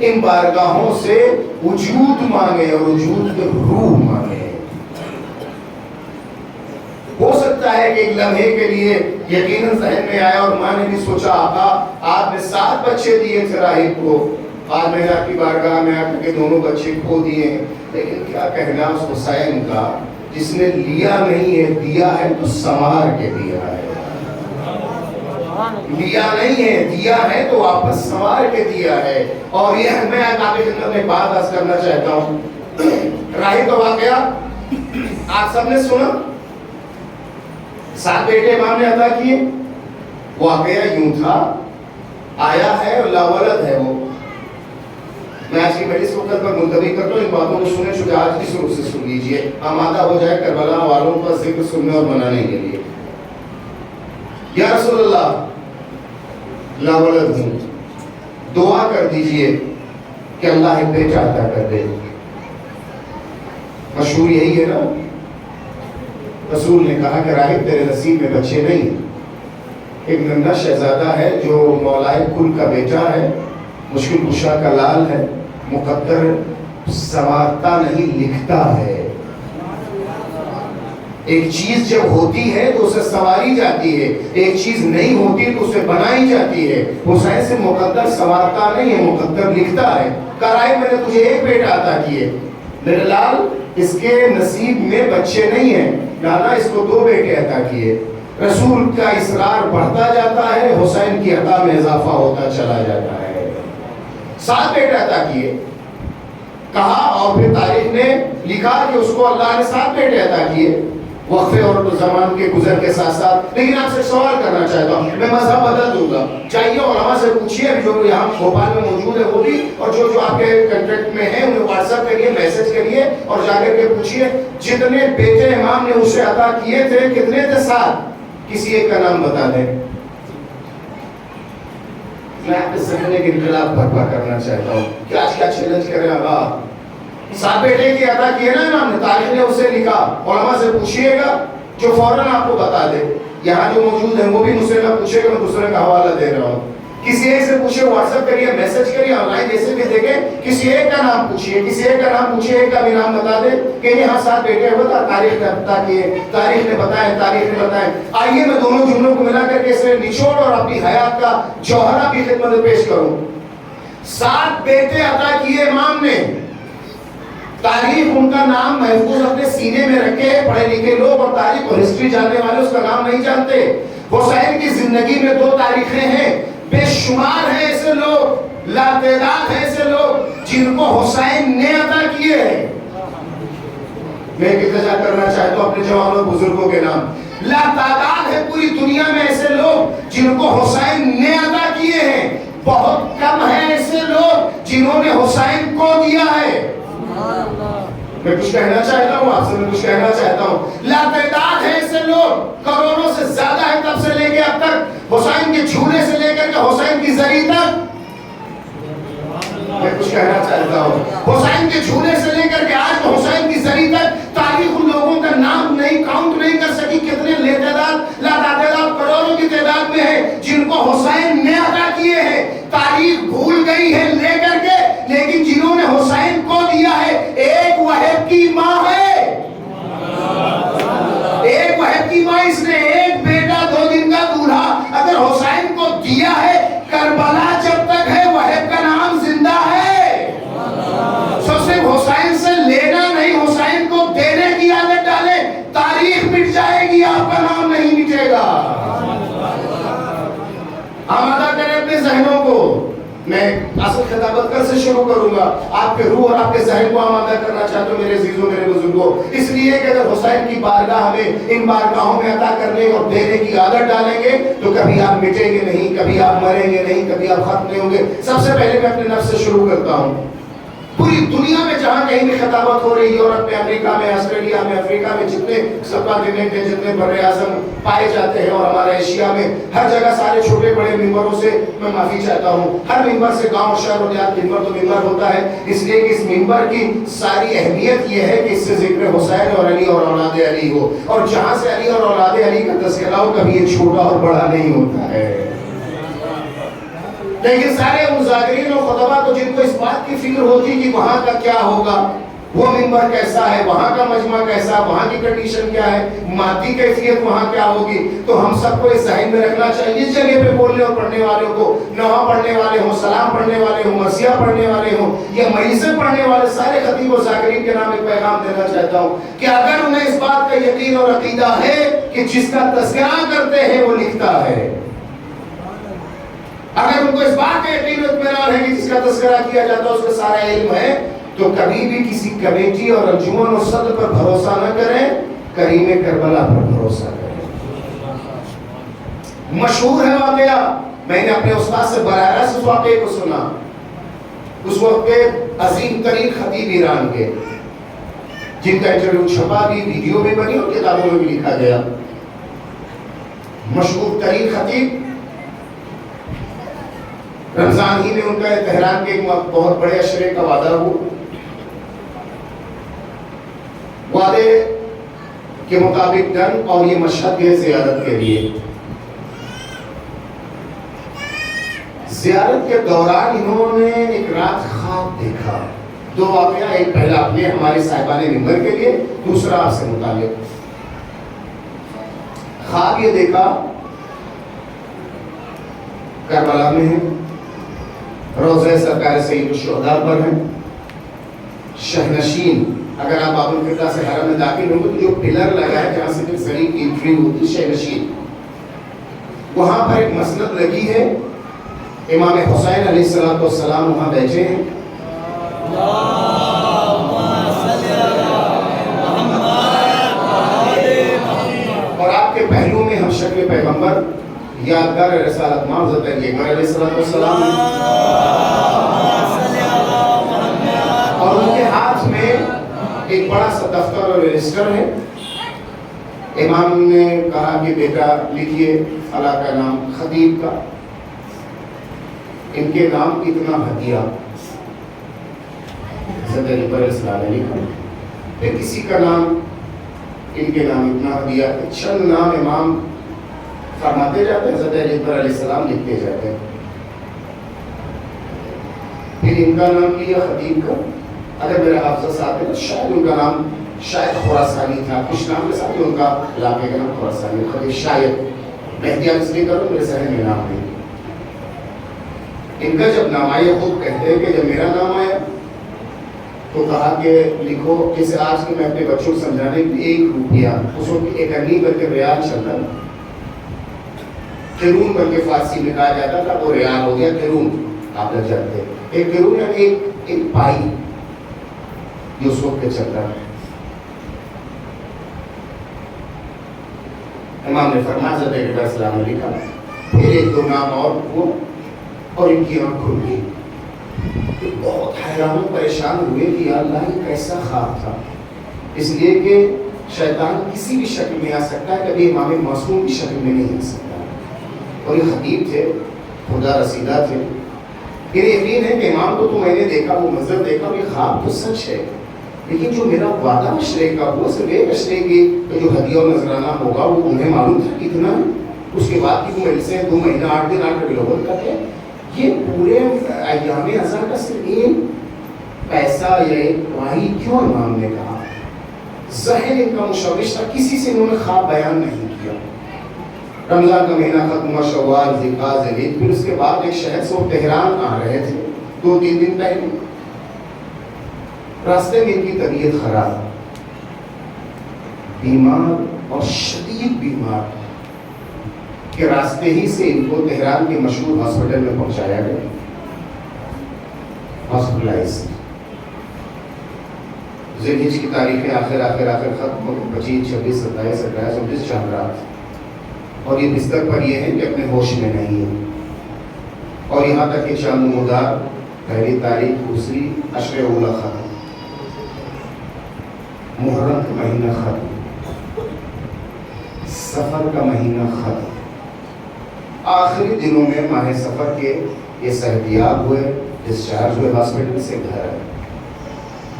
ان بارگاہوں سے وجود مانگے اور وجود کے روح مانگے۔ ہو سکتا ہے کہ ایک لمحے کے لیے یقیناً ذہن میں آیا اور ماں نے بھی سوچا آقا آپ نے 7 بچے دیے تھے راہب کو، آج میں نے آپ کی بارگاہ میں آ کر کے دونوں بچے کھو دیے ہیں، لیکن کیا کہنا اس حسین کا جس نے لیا نہیں ہے، دیا ہے تو سنوار کے دیا ہے، لیا نہیں ہے دیا ہے تو واپس سنوار کے دیا ہے۔ اور یہ میں آپ کی خدمت میں بات عرض کرنا چاہتا ہوں، راہب کا واقعہ آپ سب نے سنا، 7 بیٹے امام نے عطا کیے، واقعہ یوں تھا، آیا ہے اور لاولد ہے وہ۔ میں آج کی مجلس کو کل پر ملتوی کرتا ہوں، ان باتوں کو سنیں چونکہ آج کی شروع سے سن لیجئے، آمادہ ہو جائے کربلا والوں کا ذکر سننے اور منانے کے لیے۔ یا رسول اللہ لاولد ہوں، دعا کر دیجئے کہ اللہ ایک بیٹا عطا کر دے۔ مشہور یہی ہے نا، رسول نے کہا کہ راہب تیرے نصیب میں بچے نہیں، ایک ننھا شہزادہ ہے جو مولائے کل کا بیٹا ہے، مشکل کشا کا لال ہے، مقدر سنوارتا نہیں لکھتا ہے۔ ایک چیز جب ہوتی ہے تو اسے سنواری جاتی ہے، ایک چیز نہیں ہوتی تو اسے بنائی جاتی ہے۔ حسین سے مقدر سنوارتا نہیں ہے، مقدر لکھتا ہے۔ کہا میں نے تجھے ایک بیٹا عطا کیے، میرے لال اس کے نصیب میں بچے نہیں ہیں، لالا اس کو 2 بیٹے عطا کیے۔ رسول کا اصرار بڑھتا جاتا ہے، حسین کی عطا میں اضافہ ہوتا چلا جاتا ہے۔ 7 بیٹے عطا کیے کہا، اور پھر تاریخ نے لکھا کہ اس کو اللہ نے 7 بیٹے عطا کیے وقفے اور زمان کے گزر کے ساتھ ساتھ۔ لیکن آپ سے سوال کرنا چاہتا ہوں، میں مذہب بدل دوں گا، چاہیے علماء سے پوچھیے جو یہاں بھوپال میں موجود ہے وہ بھی، اور جو آپ کے کنٹیکٹ میں ہیں انہیں واٹس ایپ کریے، میسج کریے اور جا کر کے پوچھیے جتنے بیٹے امام نے اسے عطا کیے تھے کتنے تھے؟ 7، کسی ایک کا نام بتا دیں۔ میں آپ کے ذہن ایک انقلاب برپا کرنا چاہتا ہوں کہ آج کیا چیلنج کریں آقا، 7 بیٹے کی عطا کیے نا امام نے، تاریخ نے اسے لکھا، علماء سے پوچھئے گا جو فوراً آپ کو بتا دے، یہاں جو موجود ہیں وہ بھی مجھ سے نہ پوچھے گا، میں دوسرے کا حوالہ دے رہا ہوں۔ کسی ایک سے پوچھئے، واٹس ایپ کریے، میسج کریے، آن لائن جیسے بھی دیکھیں، کسی ایک کا نام پوچھئے، کسی ایک کا نام پوچھئے، ایک کا بھی نام بتا دے کہ یہاں 7 بیٹے ہیں، بتا تاریخ نے عطا کیے، تاریخ نے بتائیں، تاریخ نے بتائیں۔ آئیے میں دونوں جملوں کو ملا کر کے اس میں نچوڑ اور اپنی حیات کا جوہرہ بھی خدمت میں پیش کروں۔ 7 بیٹے عطا کیے امام نے، تاریخ ان کا نام محفوظ اپنے سینے میں رکھے، پڑھے لکھے لوگ اور تاریخ اور ہسٹری جاننے والے اس کا نام نہیں جانتے۔ حسین کی زندگی میں 2 تاریخیں ہیں، بے شمار ہیں ایسے لوگ لاتعداد ایسے لوگ جن کو حسین نے عطا کیے ہیں. میں ایک التجا کرنا چاہتا ہوں اپنے جوانوں بزرگوں کے نام. لاتعداد ہے پوری دنیا میں ایسے لوگ جن کو حسین نے عطا کیے ہیں. بہت کم ہیں ایسے لوگ جنہوں نے حسین کو دیا ہے. میں کچھ کہنا چاہتا ہوں آپ سے، میں کچھ کہنا چاہتا ہوں. لاتعداد ہے ایسے لوگ، کروڑوں سے زیادہ ہے تب سے لے کے اب تک، حسین کے جھولے سے لے کر کے حسین کی زری تک. میں کچھ کہنا چاہتا ہوں حسین کے جھولے سے لے کر کے آج حسین کی زری تک تاریخ ان لوگوں کا نام نہیں کاؤنٹ نہیں کر سکی کتنے لاتعداد کروڑوں کی تعداد میں ہے جن کو حسین نے عطا کیے ہیں. تاریخ بھول گئی ہے لے کر کے، لیکن جنہوں نے حسین کو دیا ہے ایک وہب کی ماں ہے. ایک وہب کی ماں، اس نے ایک بیٹا 2 دن کا دولہا اگر حسین کو دیا ہے، کربلا جب تک ہے وہب کا نام زندہ ہے. سو صرف حسین سے لینا نہیں، حسین کو دینے کی عادت ڈالے، تاریخ مٹ جائے گی، آپ کا نام نہیں مٹے گا. آمادہ کریں اپنے ذہنوں کو. میں اصل خطابت کل سے شروع کروں گا. آپ کے روح اور آپ کے ذہن کو آمادہ کرنا چاہتا ہوں میرے عزیزوں، میرے بزرگوں. اس لیے کہ اگر حسین کی بارگاہ ہمیں ان بارگاہوں میں عطا کرنے اور دینے کی عادت ڈالیں گے تو کبھی آپ مٹیں گے نہیں، کبھی آپ مریں گے نہیں، کبھی آپ ختم نہیں ہوں گے. سب سے پہلے میں اپنے نفس سے شروع کرتا ہوں. پوری دنیا میں جہاں کہیں بھی خطابت ہو رہی ہے، یورپ میں، امریکہ میں، آسٹریلیا میں، افریقہ میں، جتنے سب کانٹیننٹ ہیں، جتنے بر اعظم پائے جاتے ہیں، اور ہمارے ایشیا میں ہر جگہ سارے چھوٹے بڑے ممبروں سے میں معافی چاہتا ہوں. ہر ممبر سے گاؤں شہر اور دیہات ممبر تو ممبر ہوتا ہے، اس لیے کہ اس ممبر کی ساری اہمیت یہ ہے کہ اس سے ذکر حسین اور علی اور اولاد علی ہو، اور جہاں سے علی اور اولاد علی کا تذکرہ ہو کبھی یہ چھوٹا اور بڑا نہیں ہوتا ہے. لیکن سارے مذاکرین اور خطبہ تو جن کو اس بات کی فکر ہوتی کہ وہاں کا کیا ہوگا، وہ ممبر کیسا ہے، وہاں کا مجمع کیسا، وہاں کی کنڈیشن کیا ہے، مادی کیفیت وہاں کیا ہوگی، تو ہم سب کو اس ذہن میں رکھنا چاہیے. اس جگہ پہ بولنے اور پڑھنے والوں کو، نوحہ پڑھنے والے ہوں، سلام پڑھنے والے ہوں، مرثیہ پڑھنے والے ہوں، یا مجلسیں پڑھنے والے سارے خطیب و ذاکرین کے نام ایک پیغام دینا چاہتا ہوں کہ اگر انہیں اس بات کا یقین اور عقیدہ ہے کہ جس کا تذکرہ کرتے ہیں وہ لکھتا ہے، اگر ان کو اس بات کا یقین و اطمینان ہے کہ جس کا تذکرہ کیا جاتا ہے اس کا سارا علم ہے، تو کبھی بھی کسی کمیٹی اور انجمن اور صدر پر بھروسہ نہ کریں، کریم کربلا پر بھروسہ کریں. مشہور ہے واقعہ، میں نے اپنے استاد سے براہ راست اس واقعے کو سنا. اس وقت کے عظیم ترین خطیب ایران کے، جن کا انٹرویو چھپا بھی، ویڈیو بھی بنی اور کتابوں میں بھی لکھا گیا. مشہور ترین خطیب، رمضان ہی میں ان کا تہران کے ایک بہت بڑے عشرے کا وعدہ ہوا. وعدے کے مطابق ڈن، اور یہ مشہد گئے زیارت کے لیے. زیارت کے دوران انہوں نے ایک رات خواب دیکھا. 2 واقعہ، ایک پہلا اپنے ہمارے صاحبان ممبر کے لیے، دوسرا آپ سے متعلق. خواب یہ دیکھا کربلا میں ہے، روضہ سرکار سید الشہداء پر ہے. شہنشین، اگر آپ باب الفقہ سے حرم میں داخل ہوں گے تو جو پلر لگا ہے جہاں سے پھر زری کی انٹری ہوتی، شہنشین، وہاں پر ایک مسند لگی ہے. امام حسین علیہ السلام وہاں بیٹھے ہیں. اور آپ کے پہلو میں ہم شکل پیغمبر، یادگار رسالت ماں حضرت پیغمبر علیہ السلام، اور ان کے ہاتھ میں ایک بڑا سا دفتر اور رجسٹر ہے. امام نے کہا کہ بیٹا لکھیے فلاں کا نام، خطیب کا ان کے نام اتنا ہدیہ. حضرت علی پر السلام نے لکھا، پھر کسی کا نام، ان کے نام اتنا ہدیہ. چند نام امام فرماتے جاتے ہیں، حضرت علی پر علیہ السلام لکھتے جاتے ہیں. پھر ان کا نام لیا خطیب کا. اگر میرا حافظہ صاحب ہے تو شاید ان کا نام شاید خراسانی تھا، کچھ نام کے ساتھ ان کا علاقے کا نام خراسانی خطیب، شاید مہدی آپ اس لیے کرو میرے ذہن میں نام نہیں. ان کا جب نام آیا، خود کہتے ہیں کہ جب میرا نام آیا تو کہا کہ لکھو، جیسے آج کے میں اپنے بچوں کو سمجھانے کے لیے 1 روپیہ، اس وقت 1 انگلی بلکہ ریال چلتا تھا، قرون بلکہ فارسی میں کہا جاتا تھا، وہ ریال ہو گیا قرون. آپ لگ جاتے ہیں. ایک گروہ ہے ایک پائی جو اس وقت چل رہا ہے. امام نے فرمایا حضرت علیہ السلام علیہ کا پھر ایک دو نام اور ہوا اور ان کی آنکھ کھل گئی. بہت حیران و پریشان ہوئے کہ یا اللہ یہ کیسا خواب تھا. اس لیے کہ شیطان کسی بھی شکل میں آ سکتا ہے, کبھی امام معصوم کی شکل میں نہیں آ سکتا. اور یہ خطیب تھے, خدا رسیدہ تھے. پھر یقین ہے کہ امام کو تو میں نے دیکھا, وہ منظر دیکھا, اور یہ خواب تو سچ ہے, لیکن جو میرا وعدہ اشرے کا ہوا صرف ایک اشرے کی جو ہدیہ اور نذرانہ ہوگا وہ انہیں معلوم تھا کتنا ہے. اس کے بعد کی مجلسیں 2 مہینہ 8 دن 8 کلوگل تک ہے. یہ پورے ایام ازاں کا صرف ایک پیسہ یا ایک واہی کیوں امام نے کہا؟ ذہن ان کا مشوش تھا, کسی سے انہوں نے خواب بیان نہیں کیا. رمضان کا مہینہ ختم ہوا, شوال, ذوالقعدہ, ذوالحجہ, پھر اس کے بعد ایک شہر سے وہ تہران آ رہے تھے 2-3 دن پہلے. راستے میں ان کی طبیعت خراب, بیمار اور شدید بیمار, کہ راستے ہی سے ان کو تہران کے مشہور ہاسپٹل میں پہنچایا گیا, ہاسپٹلائز. ذوالحجہ کی تاریخیں آخر ختم ہو گئی, 25, 26, 27, 28, 29 چند رات, اور یہ بستر پر یہ ہے کہ اپنے ہوش میں نہیں ہے. اور یہاں تک کہ چاند مدار پہلی تاریخ, دوسری, عشر اولا ختم, محرم کا مہینہ ختم, سفر کا مہینہ ختم. آخری دنوں میں ماہ سفر کے یہ صحتیاب ہوئے, ڈسچارج ہوئے ہاسپٹل سے گھر آئے,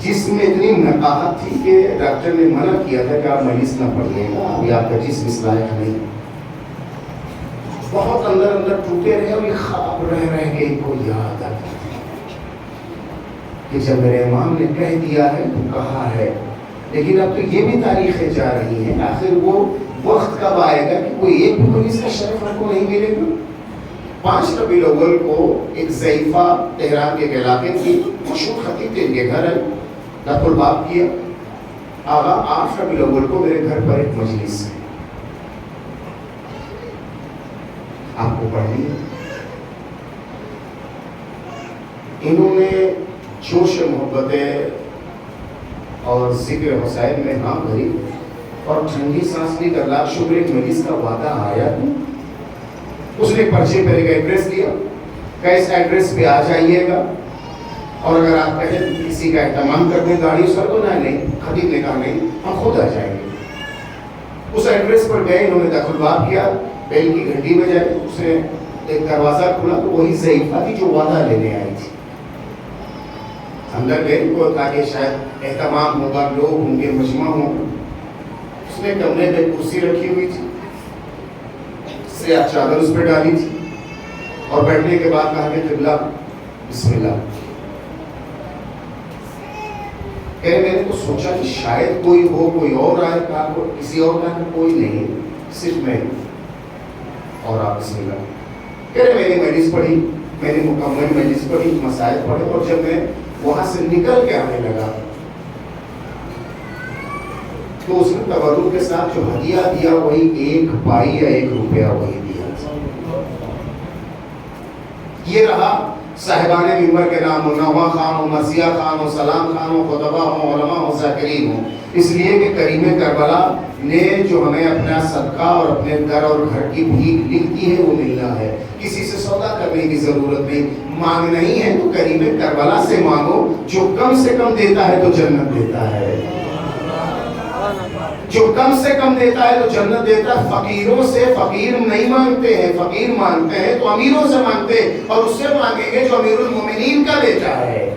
جس میں اتنی نقاہت تھی کہ ڈاکٹر نے منع کیا تھا کہ آپ مریض نہ پڑھیے گا, ابھی آپ کا جسم اس لائق نہیں. بہت اندر ٹوٹے رہے, اور یہ خواب رہ کے ان کو یاد آتا کہ جب میرے امام نے کہہ دیا ہے تو کہا ہے. لیکن اب تو یہ بھی تاریخیں جا رہی ہیں, آخر وہ وقت کب آئے گا کہ کوئی ایک بھی مریض کا شرف ہم کو نہیں ملے گا. 5 ربیع الاول کو ایک ضعیفہ تہران کے علاقے کی مشہور خطیب تھے, ان کے گھر آئے, لط الباب کیا. آغا 8 ربیع الاول کو میرے گھر پر ایک مجلس ہے, آپ کو پڑھنی ہے. انہوں نے جوش محبتیں اور ذکر حسین میں ہاں بھری, اور ٹھنڈی سانس لی. اللہ شکر ایک مریض کا وعدہ آیا تو اس نے پرچے پر ایک ایڈریس دیا کہ اس ایڈریس پہ آ جائیے گا, اور اگر آپ کہیں کسی کا اہتمام کر دیں گاڑی اس پر, تو نہیں. خطیب نے کہا نہیں, ہم خود آ جائیں گے. اس ایڈریس پر گئے, انہوں نے داخل باب کیا, بیل کی گھنٹی میں جائے, اس نے ایک دروازہ کھلا تو وہی ضعیفہ تھی جو وعدہ لینے آئی تھی. اندر گئے کو تاکہ شاید اہتمام ہوگا, لوگ ہوں گے, مجمع ہوگا. اس نے کمرے میں کرسی رکھی ہوئی تھی, سیاہ چادر اس پہ ڈالی تھی, اور بیٹھنے کے بعد کہا کہ قبلہ بسم اللہ. میں نے تو سوچا کہ شاید کوئی ہو, کوئی اور آئے, کہا کسی اور کا کوئی نہیں, صرف میں. اور آپ بسم اللہ. کہہ رہے میں نے مجلس پڑھی, میں نے مکمل مجلس پڑھی, مسائل پڑھے, اور جب میں وہاں سے نکل کے آنے لگا تو اس نے تبرک کے ساتھ جو ہدیہ دیا وہی 1 پائی یا 1 روپیہ وہی دیا. یہ رہا صاحبان منبر کے نام, نوا خان ہو, مسیح خان ہو, سلام خان ہو, خطبہ ہو, علماء ہو, ذاکرین ہو. اس لیے کہ کریم کربلا نے جو ہمیں اپنا صدقہ اور اپنے در اور گھر کی بھیک لکھتی ہے وہ ملنا ہے. کسی سے سودا کرنے کی ضرورت نہیں, مانگ نہیں ہے تو کریم کربلا سے مانگو, جو کم سے کم دیتا ہے تو جنت دیتا ہے, جو کم سے کم دیتا ہے تو جنت دیتا ہے. فقیروں سے فقیر نہیں مانگتے ہیں, فقیر مانگتے ہیں تو امیروں سے مانگتے ہیں, اور اس سے مانگیں گے جو امیر المومنین کا بیٹا ہے.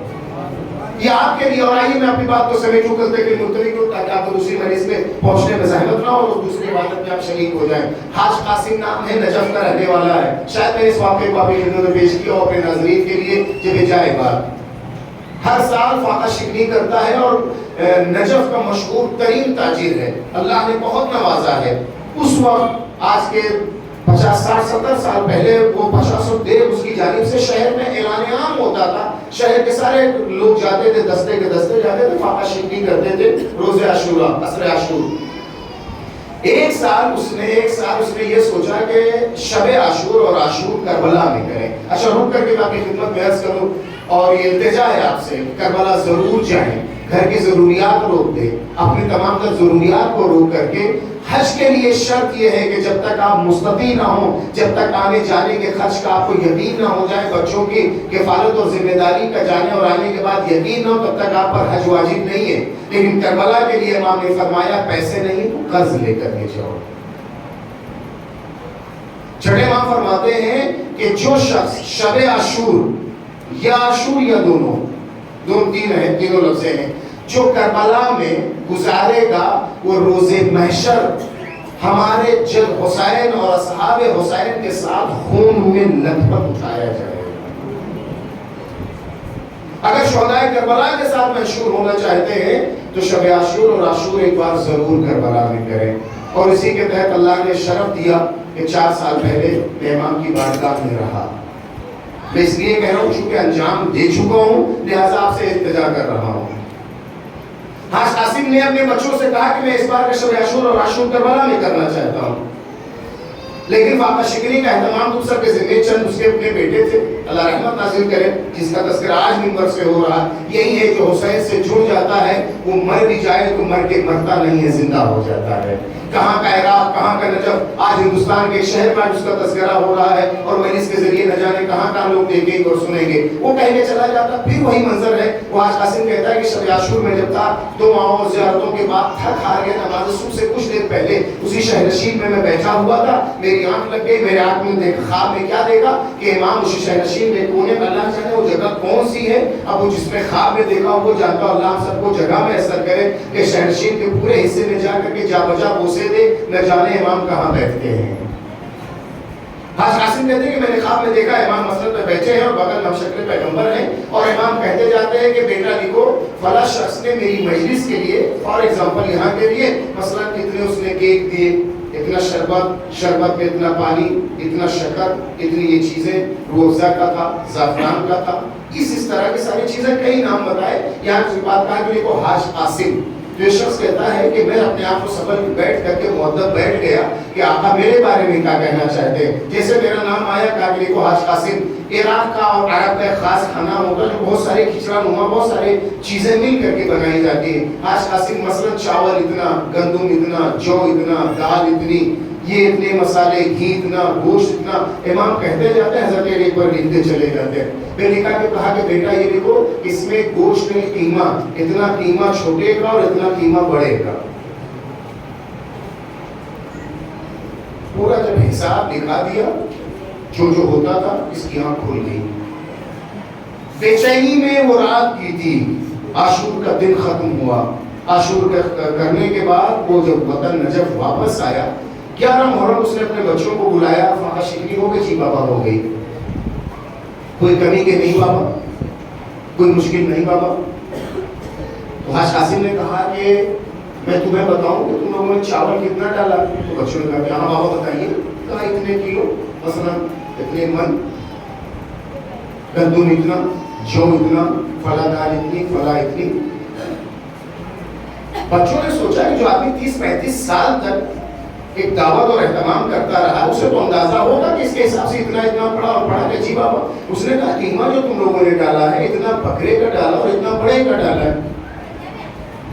یہ آپ کے لیے. اور آئیے میں اپنی بات کو سمیٹوں کرتے کہ ملتوی کو, تاکہ آپ کو دوسری مریض میں پہنچنے میں زحمت نہ ہو اور دوسری عبادت میں آپ شریک ہو جائیں. حاج قاسم نام ہے, نجف کا رہنے والا ہے. شاید میں اس واقعے کو آپ کی خدمت میں پیش کیا اور اپنے ناظرین کے لیے یہ بجائے بات. ہر سال فاقہ شکنی کرتا ہے, اور نجف کا مشہور ترین تاجر ہے, اللہ نے بہت نوازا ہے. اس وقت آج کے 50, 60, 70 سال پہلے وہ 50 دیر اس کی جانب سے شہر میں اعلان عام ہوتا تھا. شہر کے سارے لوگ جاتے تھے, دستے کے دستے جاتے تھے, فاقہ شکنی کرتے تھے روز عاشورا, عصر عاشور. ایک سال اس نے یہ سوچا کہ شب عاشور اور عاشور کربلا میں کریں. اچھا رک کر کے میں آپ کی خدمت میں عرض کروں اور یہ التجا ہے آپ سے، کربلا ضرور جائیں، گھر کی ضروریات روک دیں، اپنے تمام تر ضروریات کو روک کر کے. حج کے لیے شرط یہ ہے کہ جب تک آپ مستطیع نہ ہوں، جب تک آنے جانے کے خرچ کا آپ کو یقین نہ ہو جائے، بچوں کی کفالت اور ذمہ داری کا جانے اور آنے کے بعد یقین نہ ہو، تب تک آپ پر حج واجب نہیں ہے. لیکن کربلا کے لیے امام نے فرمایا پیسے نہیں تو قرض لے کر کے جاؤ. چھٹے امام فرماتے ہیں کہ جو شخص شب عاشور یا عاشور یا دونوں تینوں لفظیں ہیں، جو کربلا میں گزارے گا وہ روز محشر ہمارے جد حسین اور اصحاب حسین کے ساتھ خون میں لت پت اٹھایا جائے گا. اگر شہدائے کربلا کے ساتھ محشور ہونا چاہتے ہیں تو شب عاشور اور عاشور ایک بار ضرور کربلا میں کریں. اور اسی کے تحت اللہ نے شرف دیا کہ 4 سال پہلے میں امام کی بارگاہ میں رہا. میں اس لیے کہہ رہا ہوں چونکہ انجام دے چکا ہوں لہٰذا آپ سے التجا کر رہا ہوں. حاج قاسم نے اپنے بچوں سے کہا کہ میں اس بار کا شب عاشور اور عاشور کربلا میں کرنا چاہتا ہوں، لیکن فاقہ شکنی کا اہتمام تو سب کے ذمہ چند اس کے اپنے بیٹے تھے، اللہ رحمت نازل کرے، جس کا تذکرہ آج منبر سے ہو رہا. یہی ہے جو حسین سے جڑ جاتا ہے وہ مر بھی جائے تو مر کے مرتا نہیں ہے، زندہ ہو جاتا ہے. کہاں کا عراق، کہاں کا نجف، آج ہندوستان کے شہر میں جس کا تذکرہ ہو رہا ہے اور میں اس کے ذریعے نہ جانے کہاں کہاں لوگ دیکھیں گے اور سنیں گے. وہ کہنے چلا جاتا پھر وہی منظر ہے. وہ آج قاسم کہتا ہے کہ شب عاشور میں جب تھا 2 ماہوں اور زیارتوں کے بعد تھک ہار گیا، نماز صبح سے کچھ دیر پہلے اسی شہر نشین میں بیٹھا ہوا تھا، میری آنکھ لگ گئی، میرے آنکھ میں دیکھ خواب میں کیا دیکھا کہ امام اسی شہر نشین میں کونے میں، اللہ جانے وہ جگہ کون سی ہے، اب وہ جس میں خواب میں دیکھا وہ جانتا. اللہ سب کو جگہ میں اثر کرے کہ شہر نشین کے پورے حصے میں جا کر کے جا بجا بوسے دے، نہ جانے امام کہاں بیٹھتے ہیں. حاج قاسم کہتے ہیں کہ میں نے خواب میں دیکھا امام مسجد پہ بیٹھے ہیں اور بغل میں شکل پیغمبر ہیں اور امام کہتے جاتے ہیں کہ بیٹا لکھو فلاں شخص نے میری مجلس کے لیے فار ایگزامپل یہاں کے لیے مثلا کتنے اس نے کیک دیے، اتنا شربت میں اتنا پانی، اتنا شکر، اتنی یہ چیزیں، روزہ کا تھا، زعفران کا تھا، اس طرح کی ساری چیزیں کئی نام بتائے. یہاں کی بات کہا کہ لکھو حاج قاسم. تو یہ شخص کہتا ہے کہ میں اپنے آپ کو سبل بیٹھ کر کے مؤدب بیٹھ گیا کہ آقا میرے بارے میں کیا کہنا چاہتے ہیں. جیسے میرا نام آیا کابلی کو حاج قاسم، عراق کا اور عرب کا ایک خاص کھانا ہوگا جو بہت سارے کھچڑا نما بہت سارے چیزیں مل کر کے بنائی جاتی ہیں. حاج قاسم مثلا چاول اتنا، گندم اتنا، جو اتنا، دال اتنی، یہ اتنے مسالے، گھی اتنا، گوشت اتنا. امام کہتے جاتے ہیں، حضرت ایک بار لکھتے چلے جاتے ہیں. میں لکھا کہ کہا کہ بیٹا یہ لکھو اس میں گوشت میں قیمہ، اتنا قیمہ چھوٹے کا اور اتنا قیمہ بڑے کا. پورا جب حساب دکھا دیا جو ہوتا تھا اس کی آنکھ کھل گئی. بے چینی میں وہ رات کی تھی. عاشور کا دن ختم ہوا. عاشور کرنے کے بعد وہ جب وطن نجف واپس آیا 11 محرم اس نے اپنے بچوں کو بلایا. فاقہ شکنی ہو گئی، جی بابا ہو گئی، کوئی کمی کے نہیں بابا، کوئی مشکل نہیں بابا. تو حاج قاسم نے کہا کہ میں تمہیں بتاؤں کہ تم لوگوں نے چاول کتنا ڈالا. تو بچوں نے کہا کہ ہاں بابا بتائیے. کہا اتنے کلو، مثلا اتنے من، گندم اتنا، جو اتنا، فلاں دال اتنی، فلاں اتنی. بچوں نے سوچا کہ جو آدمی 30-35 سال تک ایک دعوت اور اہتمام کرتا رہا اسے تو اندازہ ہوگا کہ اس کے حساب سے اتنا پڑا اور پڑا کہ جی بابا. اس نے کہا قیمہ جو تم لوگوں نے ڈالا ہے اتنا بکرے کا ڈالا اور اتنا بڑے کا ڈالا ہے.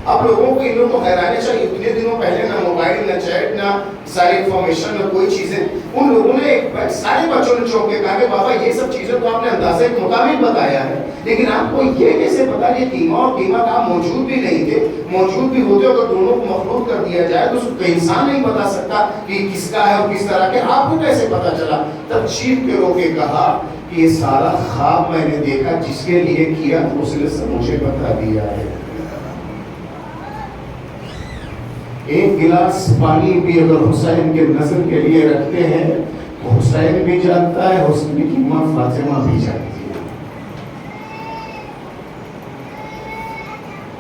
اب لوگوں کو ان لوگوں کو حیرانی چاہیے. اتنے دنوں پہلے نہ موبائل، نہ چیٹ، نہ ساری انفارمیشن، نہ کوئی چیزیں. ان لوگوں نے سارے بچوں نے چونک کے کہا کہ بابا یہ سب چیزیں تو آپ نے اندازے کے مطابق بتایا ہے، لیکن آپ کو یہ کیسے پتا کہ قیمہ اور قیمہ کا موجود بھی نہیں تھے. موجود بھی ہوتے اگر دونوں کو مخلوط کر دیا جائے تو اس کو انسان نہیں بتا سکتا کہ کس کا ہے اور کس طرح کے. آپ کو کیسے پتا چلا؟ تب چیخ کے رو کے کہا کہ یہ سارا خواب میں نے دیکھا جس کے لیے کیا تو اس نے سب مجھے بتا دیا ہے. ایک گلاس پانی بھی اگر حسین کے نظر کے لیے رکھتے ہیں تو حسین بھی جانتا ہے، حسین کی ماں فاطمہ بھی جانتی ہے.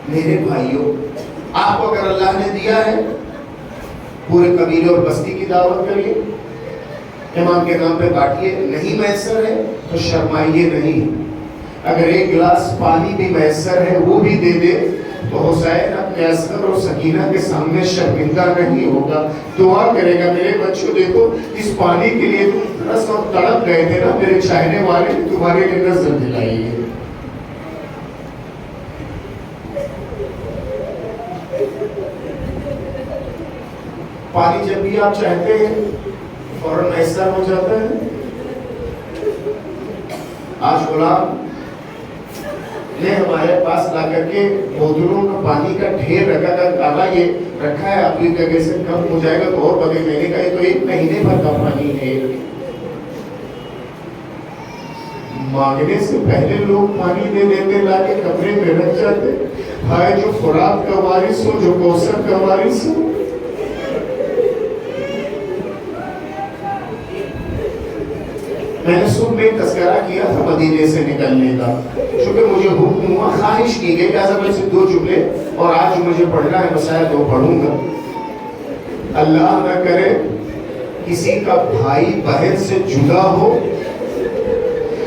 میرے بھائیوں، آپ کو اگر اللہ نے دیا ہے پورے قبیلے اور بستی کی دعوت کریے، امام کے نام پہ بانٹیے. نہیں میسر ہے تو شرمائیے نہیں. اگر ایک گلاس پانی بھی میسر ہے وہ بھی دے دے تو حسین اپنے اصغر اور سکینہ کے سامنے شرمندہ نہیں ہوگا، دعا کرے گا میرے بچوں دیکھو اس پانی کے لیے تم ترس اور تڑپ گئے تھے نا، میرے چاہنے والے نے تمہارے لیے نظر دلائی ہے۔ پانی جب بھی آپ چاہتے ہیں فوراً میسر ہو جاتا ہے۔ آج غلام نے ہمارے پاس لا کر کے بوتلوں کا پانی کا ڈھیر رکھا تھا، کہا یہ رکھا ہے آپ کی جگہ سے کم ہو جائے گا تو اور بدے، میں نے کہا یہ تو 1 مہینے بھر کا پانی ہے۔ مانگنے سے پہلے لوگ پانی دے دیتے، لا کے کمرے میں رکھ جاتے۔ ہائے جو فرات کا وارث ہو، جو کوثر کا وارث ہو۔ میں نے صبح میں تذکرہ کیا تھا مدینے سے نکلنے کا، چونکہ مجھے حکم ہوا، خواہش کی گئی کہ اعظم سے 2 جملے اور آج جو مجھے پڑھنا ہے مسائل 2 پڑھوں گا۔ اللہ نہ کرے کسی کا بھائی بہن سے جدا ہو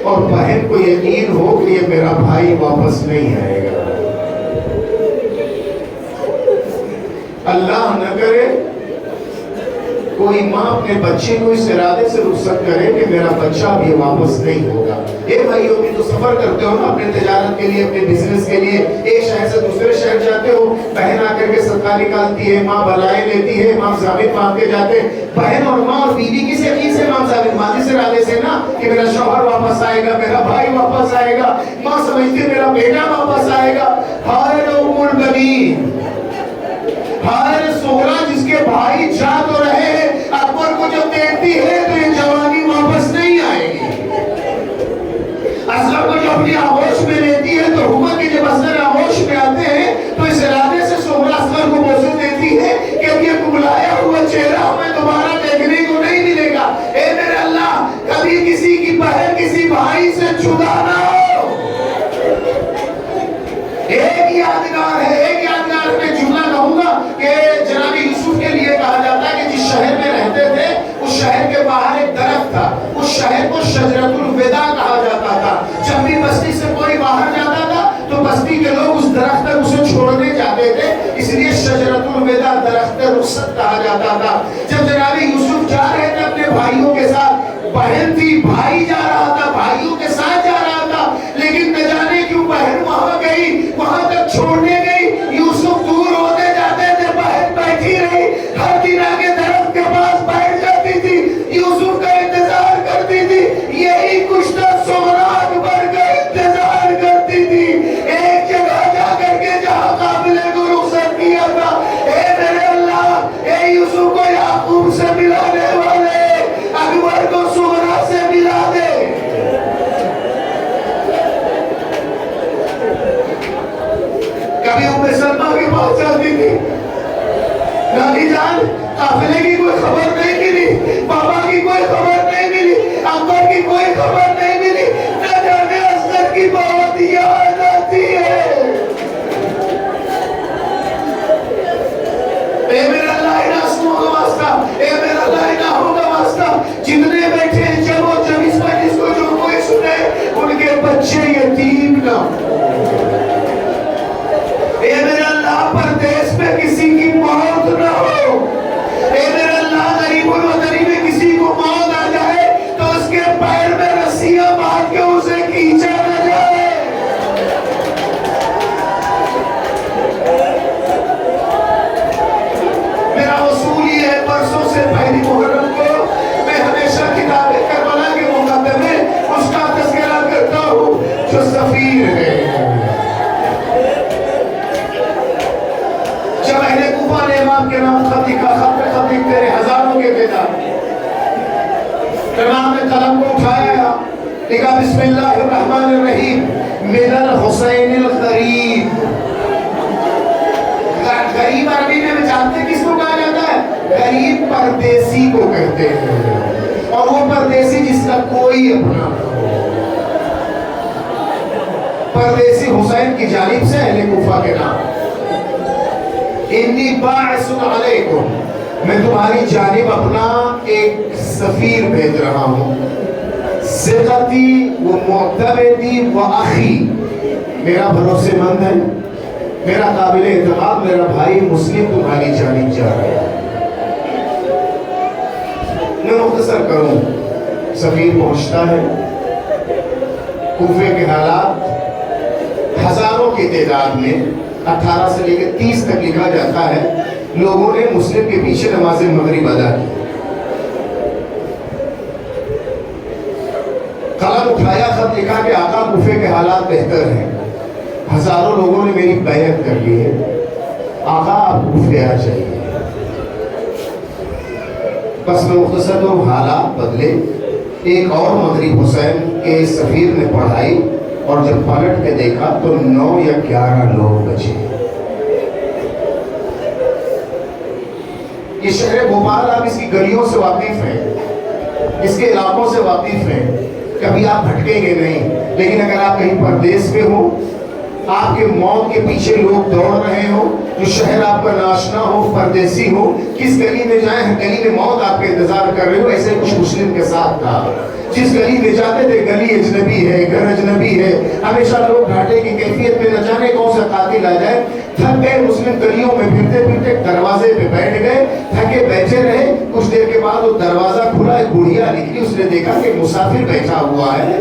اور بہن کو یقین ہو کہ یہ میرا بھائی واپس نہیں آئے گا۔ اللہ نہ کرے کوئی ماں اپنے بچے کو اس ارادے سے رخصت کرے کہ میرا بچہ بھی واپس نہیں ہوگا۔ اے بھائیو بھی تو سفر کرتے ہو نا اپنے تجارت کے لیے، اپنے بزنس کے لیے، ایک شہر سے دوسرے شہر جاتے ہو، بہن آ کر کے صدقہ نکالتی ہے، ماں بلائے لیتی ہے، امام ثابت مانگ کے جاتے۔ بہن اور ماں اور بیوی کس یقین سے امام ثابت مانگی سے ارادے سے نا کہ میرا شوہر واپس آئے گا، میرا بھائی واپس آئے گا، ماں سمجھتی ہے میرا بیٹا واپس آئے گا۔ ہائے ام البنین، ہائے سغرا جس کے بھائی جا تو رہے ہیں، اکبر کو جب دیکھتی ہے تو یہ جوانی واپس نہیں آئے گی۔ اصغر کو جو اپنی آغوش میں لیتی ہے تو حکومت کے جب اصغر آغوش میں آتے ہیں تو اس ارادے سے سغرا اصغر کو موضوع دیتی ہے کہ اب یہ کملایا ہوا چہرہ ہمیں دوبارہ دیکھنے کو نہیں ملے گا۔ اے میرے اللہ کبھی کسی کی بہن کسی بھائی سے جدا نہ ہو۔ ایک یادگار ہے، ایک یادگار میں جملہ کہوں گا کہ جناب یوسف کے لیے کہا جاتا ہے کہ جس شہر میں رہتے تھے اس شہر کے باہر ایک درخت تھا، اس شہر کو شجرۃ الوداع کہا جاتا تھا۔ جب بھی بستی سے کوئی باہر جاتا تھا تو بستی کے لوگ اس درخت تک اسے چھوڑنے جاتے تھے، اس لیے شجرۃ الوداع درخت رخصت کہا جاتا تھا۔ جب جناب یوسف جا رہے تھے اپنے بھائیوں کے ساتھ، بہن تھی بھائی جا رہا تھا، بھائیوں کے ساتھ جا رہا تھا، لیکن نہ جانے کیوں بہن وہاں گئی، وہاں تک چھوڑنے گئی۔ یوسف دور ہوتے جاتے تھے، بہن بیٹھی رہی، ہر دن آگے درخت کے پاس بیٹھ جاتی تھی، یوسف کا انتظار کرتی تھی۔ یہی کچھ تھا سغرا اکبر کا انتظار کرتی تھی، ایک جگہ جا کر کے جہاں قافلے کو رخصت کیا تھا۔ اے میرے اللہ، اے یوسف کو یعقوب سے ملانے والے اکبر کو سغرا سے ملا دے۔ کبھی ام سلمہ کے پاس جاتی تھی، نانی جان قافلے کی کوئی خبر نہیں ملی، بابا کی کوئی خبر نہیں ملی، اکبر کی کوئی خبر نہیں ملی، نہ جانے اصغر کی بات یاد آتی ہے۔ اے میرا اللہ انہا اسموں کا واسطہ، اے میرا اللہ انہا ہوں کا واسطہ، جتنے بیٹھے ہیں جب اس مجلس کو جو کوئی سنے ان کے بچے یتیم نہ ہوں۔ اے میرے اللہ پردیس میں کسی کی موت نہ ہو۔ اے میرے اللہ غریب الوطنی میں کسی کو موت آ جائے تو اس کے پیر میں رسیاں باندھ کے اسے کھینچا نہ جائے۔ میرا اصول یہ ہے، پرسوں سے پہلی محرم کو میں ہمیشہ کتاب کربلا کے مقدمے میں اس کا تذکرہ کرتا ہوں جو سفیر ہے۔ امام کے نام خط لکھا، خط پہ خط لکھتے رہے، ہزاروں کے تعداد۔ امام نے قلم کو اٹھایا، لکھا بسم اللہ الرحمن الرحیم من الحسین الغریب۔ غریب عربی میں جانتے کس کو کہا جاتا ہے؟ غریب پردیسی کو کہتے ہیں، اور وہ پردیسی جس کا کوئی اپنا نہ ہو۔ پردیسی حسین کی جانب سے اہل کوفہ کے نام، انی باعث علیکم، میں تمہاری جانب اپنا ایک سفیر بھیج رہا ہوں، ثقتی و معتمدی و اخی، میرا بھروسے مند ہے، میرا قابل اعتماد میرا بھائی مسلم تمہاری جانب جا رہا ہے. میں مختصر کروں. سفیر پہنچتا ہے. کوفے کے حالات ہزاروں کی تعداد میں 18 سے لے کے 30 تک لکھا جاتا ہے لوگوں نے مسلم کے پیچھے نماز مغرب ادا کی. قلم اٹھایا, خط لکھا کہ آقا کوفے کے حالات بہتر ہیں. ہزاروں لوگوں نے میری بیعت کر لی ہے, آقا آپ کوفے آ جائیے. بس میں مختصر تو حالات بدلے. ایک اور مغرب حسین کے سفیر نے پڑھائی اور جب پلٹ کے دیکھا تو 9 یا 11 لوگ بچے. یہ شہر بھوپال آپ اس کی گلیوں سے واقف ہیں, اس کے علاقوں سے واقف ہیں, کبھی آپ بھٹکیں گے نہیں. لیکن اگر آپ کہیں پردیس میں ہو, آپ کے موت کے پیچھے لوگ دوڑ رہے ہو, جو شہر آپ کا ناشنا ہو, پردیسی ہو, کس گلی میں جائیں ہر گلی میں موت آپ کا انتظار کر رہے ہو. ایسے کچھ مسلم کے ساتھ تھا. جس گلی میں جاتے تھے گلی اجنبی ہے, گھر اجنبی ہے. ہمیشہ لوگ گھاٹے کی کیفیت میں نہ جانے کون سا قاتل آ جائے. تھک گئے مسلم گلیوں میں پھرتے پھرتے دروازے پہ بیٹھ گئے, تھکے بیٹھے رہے. کچھ دیر کے بعد وہ دروازہ کھلا, ایک بڑھیا نکلی. اس نے دیکھا کہ مسافر بیٹھا ہوا ہے.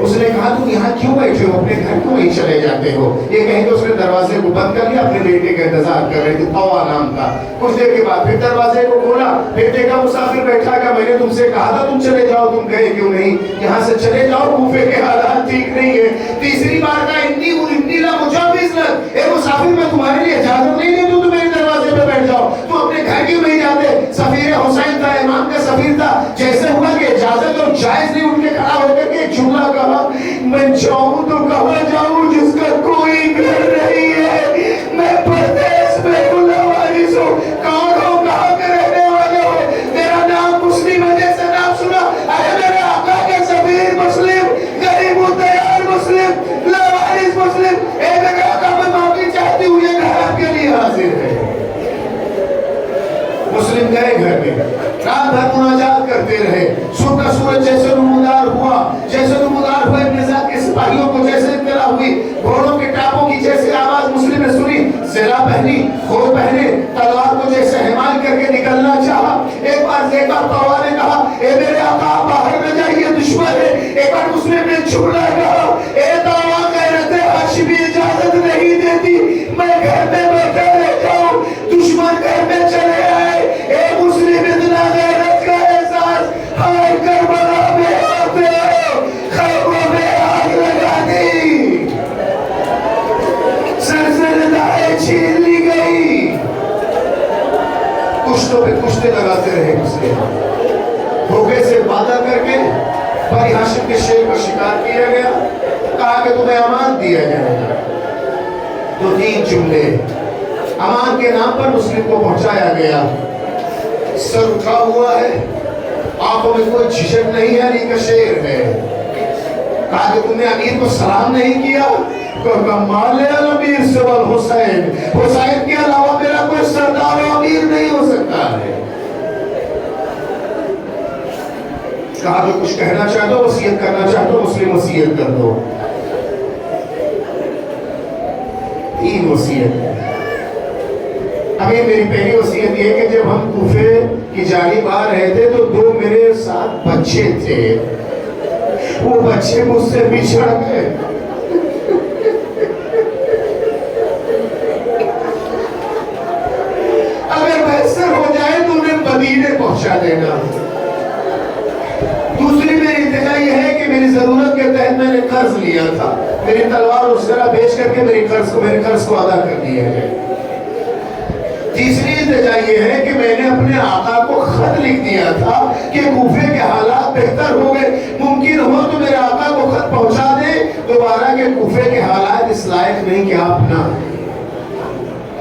اس نے کہا تم یہاں کیوں بیٹھے ہو, اپنے گھر کیوں نہیں چلے جاتے ہو. یہ کہیں کہ اس نے دروازے کو بند کر لیا, اپنے بیٹے کا انتظار کر رہے تھے. طوا نام تھا. کچھ دیر کے بعد پھر دروازے کو کھولا, بیٹے کا مسافر بیٹھا کہ میں نے تم سے کہا تھا تم چلے جاؤ, تم گئے کیوں نہیں, یہاں سے چلے جاؤ, کوفے کے حالات ٹھیک نہیں ہے. تیسری بار کا انی لا مجاوز لگ, اے مسافر میں تمہارے لیے اجازت نہیں دے دوں, تم میرے دروازے پہ بیٹھ جاؤ, تم اپنے گھر کیوں نہیں جاتے. سفیر حسین تھا, امام کا سفیر تھا. جیسے ہوا کہ اجازت اور جائز نہیں, اٹھ کے کھڑا ہو کر کے ایک جملہ کہا, میں چاہوں تو کہاں جاؤں جس کا کوئی گھر نہیں ہے. میں پردیس میں کھلا وارث ہوں. کون ہو, کہاں کے رہنے والے ہو, میرا نام مسلم ہے جیسے نام سنا. ارے میرے آقا کے سفیر مسلم, غریب الدیار مسلم, لاوارث مسلم. اے میرے آقا میں معافی چاہتی ہوں, یہ گھر آپ کے لیے حاضر ہے. مسلم گئے گھر میں, رات بھر مناجات کرتے رہے. صبح کا سورج جیسے نمودار ہوا, ابن زیاد کے سپاہیوں کو جیسے اطلاع ہوئی, گھوڑوں کے ٹاپوں کی جیسے آواز مسلم نے سنی, زرہ پہنی, خور پہنے, تلوار کو جیسے حمال کر کے نکلنا چاہا. ایک بار طوا نے کہا, اے میرے آقا باہر نہ جائیے, دشمن ہے. ایک بار مسلم نے جھولا کہا, اے طوا غیرت ہاشمی اجازت نہیں دیتی, میں گھر میں بیٹھا رہ جاؤں, دشمن گھر میں چلے آئے. اے مسلم اتنا غیرت کا احساس, ہائے کربلا میں آتے ہو, خیموں میں آگ لگا دی, سرزردائیں چھین لی گئی. کشتوں پہ کشتے لگاتے رہے مسلم. دھوکے سے وعدہ کر کے بنی ہاشم کے شیر کو شکار کیا گیا. کہا کہ تمہیں امان دیا جائے گا. 2-3 جملے امان کے نام پر مسلم کو پہنچایا گیا. سر اٹھا ہوا ہے, آنکھوں میں کوئی جھجک نہیں ہے, علی کا شیر ہے. کہا کہ تم نے امیر کو سلام نہیں کیا. کمال الامیر سوال حسین, حسین کے علاوہ میرا کوئی سردار و امیر نہیں ہو سکتا ہے. کہا کہ کچھ کہنا چاہتا ہو, وصیت کرنا چاہتا ہو, مسلم وصیت کر دو. 3 وصیت ہے. ابھی میری پہلی وصیت یہ کہ جب ہم کوفے کی جانب آ رہے تھے تو 2 میرے ساتھ بچے تھے, وہ بچے مجھ سے بچھڑ گئے. اگر میسر ہو جائے تو انہیں مدینے پہنچا دینا. دوسری میری التجا یہ ہے کہ میری ضرورت کے تحت میں نے قرض لیا تھا, میری تلوار اور زرہ بیچ کر کے میرے قرض کو ادا کر دیا ہے. تیسری التجا یہ ہے کہ میں نے اپنے آقا کو خط لکھ دیا تھا کہ کوفے کے حالات بہتر ہو گئے, ممکن ہو تو میرے آقا کو خط پہنچا دے دوبارہ کہ کوفے کے حالات اس لائق نہیں کہ آپ نہ.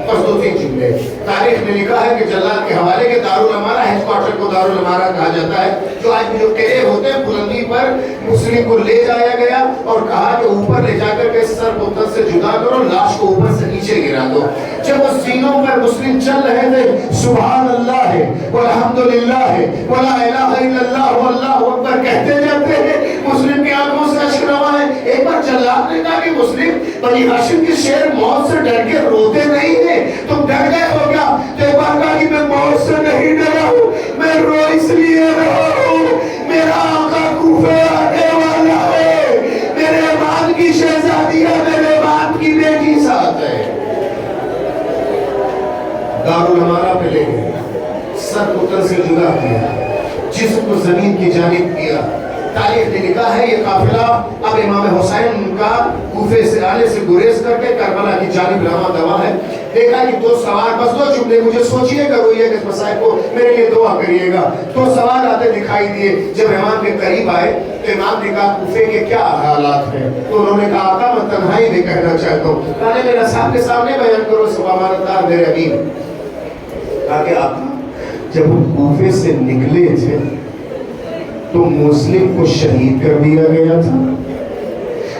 بس 2-3 جملے. تاریخ میں لکھا ہے کہ جلال کے حوالے کے دارالامارہ, ہیڈ کوارٹر کو دارالامارہ کہا جاتا ہے, جو آج جو قلعے ہوتے ہیں بلندی پر مسلم کو لے جایا گیا اور کہا کہ اوپر لے جا کر کے سر کو تن سے جدا کرو, لاش کو اوپر سے نیچے گرا دو. جب اس زینوں پر مسلم چل رہے تھے, سبحان اللہ ہے, والحمدللہ ہے, ولا الہ الا اللہ, واللہ اکبر کہتے جاتے ہیں, مسلم کی آنکھوں سے نشنوا ہے. ایک بار جلاد نے کہا کہ مسلم بنی ہاشم کے شیر موت سے ڈر کے روتے نہیں ہیں, تم ڈر گئے ہو کیا؟ تو ایک بار کہا کہ میں موت سے نہیں ڈرا ہوں, میں رو اس لیے رہا ہوں میرا آقا کوفے آنے والا ہے, میرے باپ کی شہزادیہ میرے باپ کی بیٹی ساتھ ہے. دارالامارہ پہ لے گئے, سر پتر سے جدا کیا, جسم کو زمین کی جانب کیا. تاریخ نے لکھا ہے یہ قافلہ اب امام حسین کا کوفے سے آنے سے گریز کر کے کربلا کی جانب رواں دوا ہے. دیکھا کہ دو سوار, بس دو جملے مجھے سوچئے گا, روئیے گا اس مسائل کو, میرے لیے دعا کریے گا. دو سوار آتے دکھائی دیے. جب امام کے قریب آئے تو امام نے کہا کوفے کے کیا حالات ہیں؟ تو انہوں نے کہا آقا میں تنہائی میں کہنا چاہتا ہوں. کہا نے میرا صاحب کے سامنے بیان کرو سب امانتدار میرے امیر. کہا کہ آقا جب ہم کوفے سے نکلے تھے تو مسلم کو شہید کر دیا گیا تھا.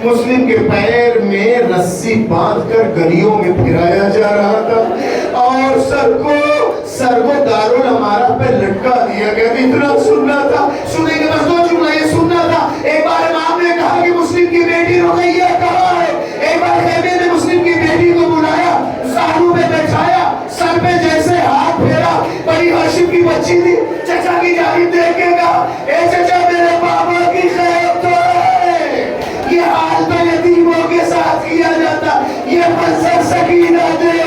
مسلم کے پیر میں رسی باندھ کر گلیوں میں پھرایا جا رہا تھا اور سر کو دارالامارہ پہ لٹکا دیا گیا. اتنا سننا تھا, سنیں گے بس دو جملہ یہ سننا تھا. ایک بار امام نے کہا کہ مسلم کی بیٹی رقیہ کہاں ہے؟ ایک بار خیمے میں مسلم کی بیٹی کو بلایا, زانو پہ بٹھایا, سر پہ جیسے ہاتھ پھیرا. بنی ہاشم کی بچی تھی, چچا کی جانب دیکھے گا, اے چچا میرے بابا کی خیر تو ہے. یہ حال تو یتیموں کے ساتھ کیا جاتا, یہ منظر سکینہ دے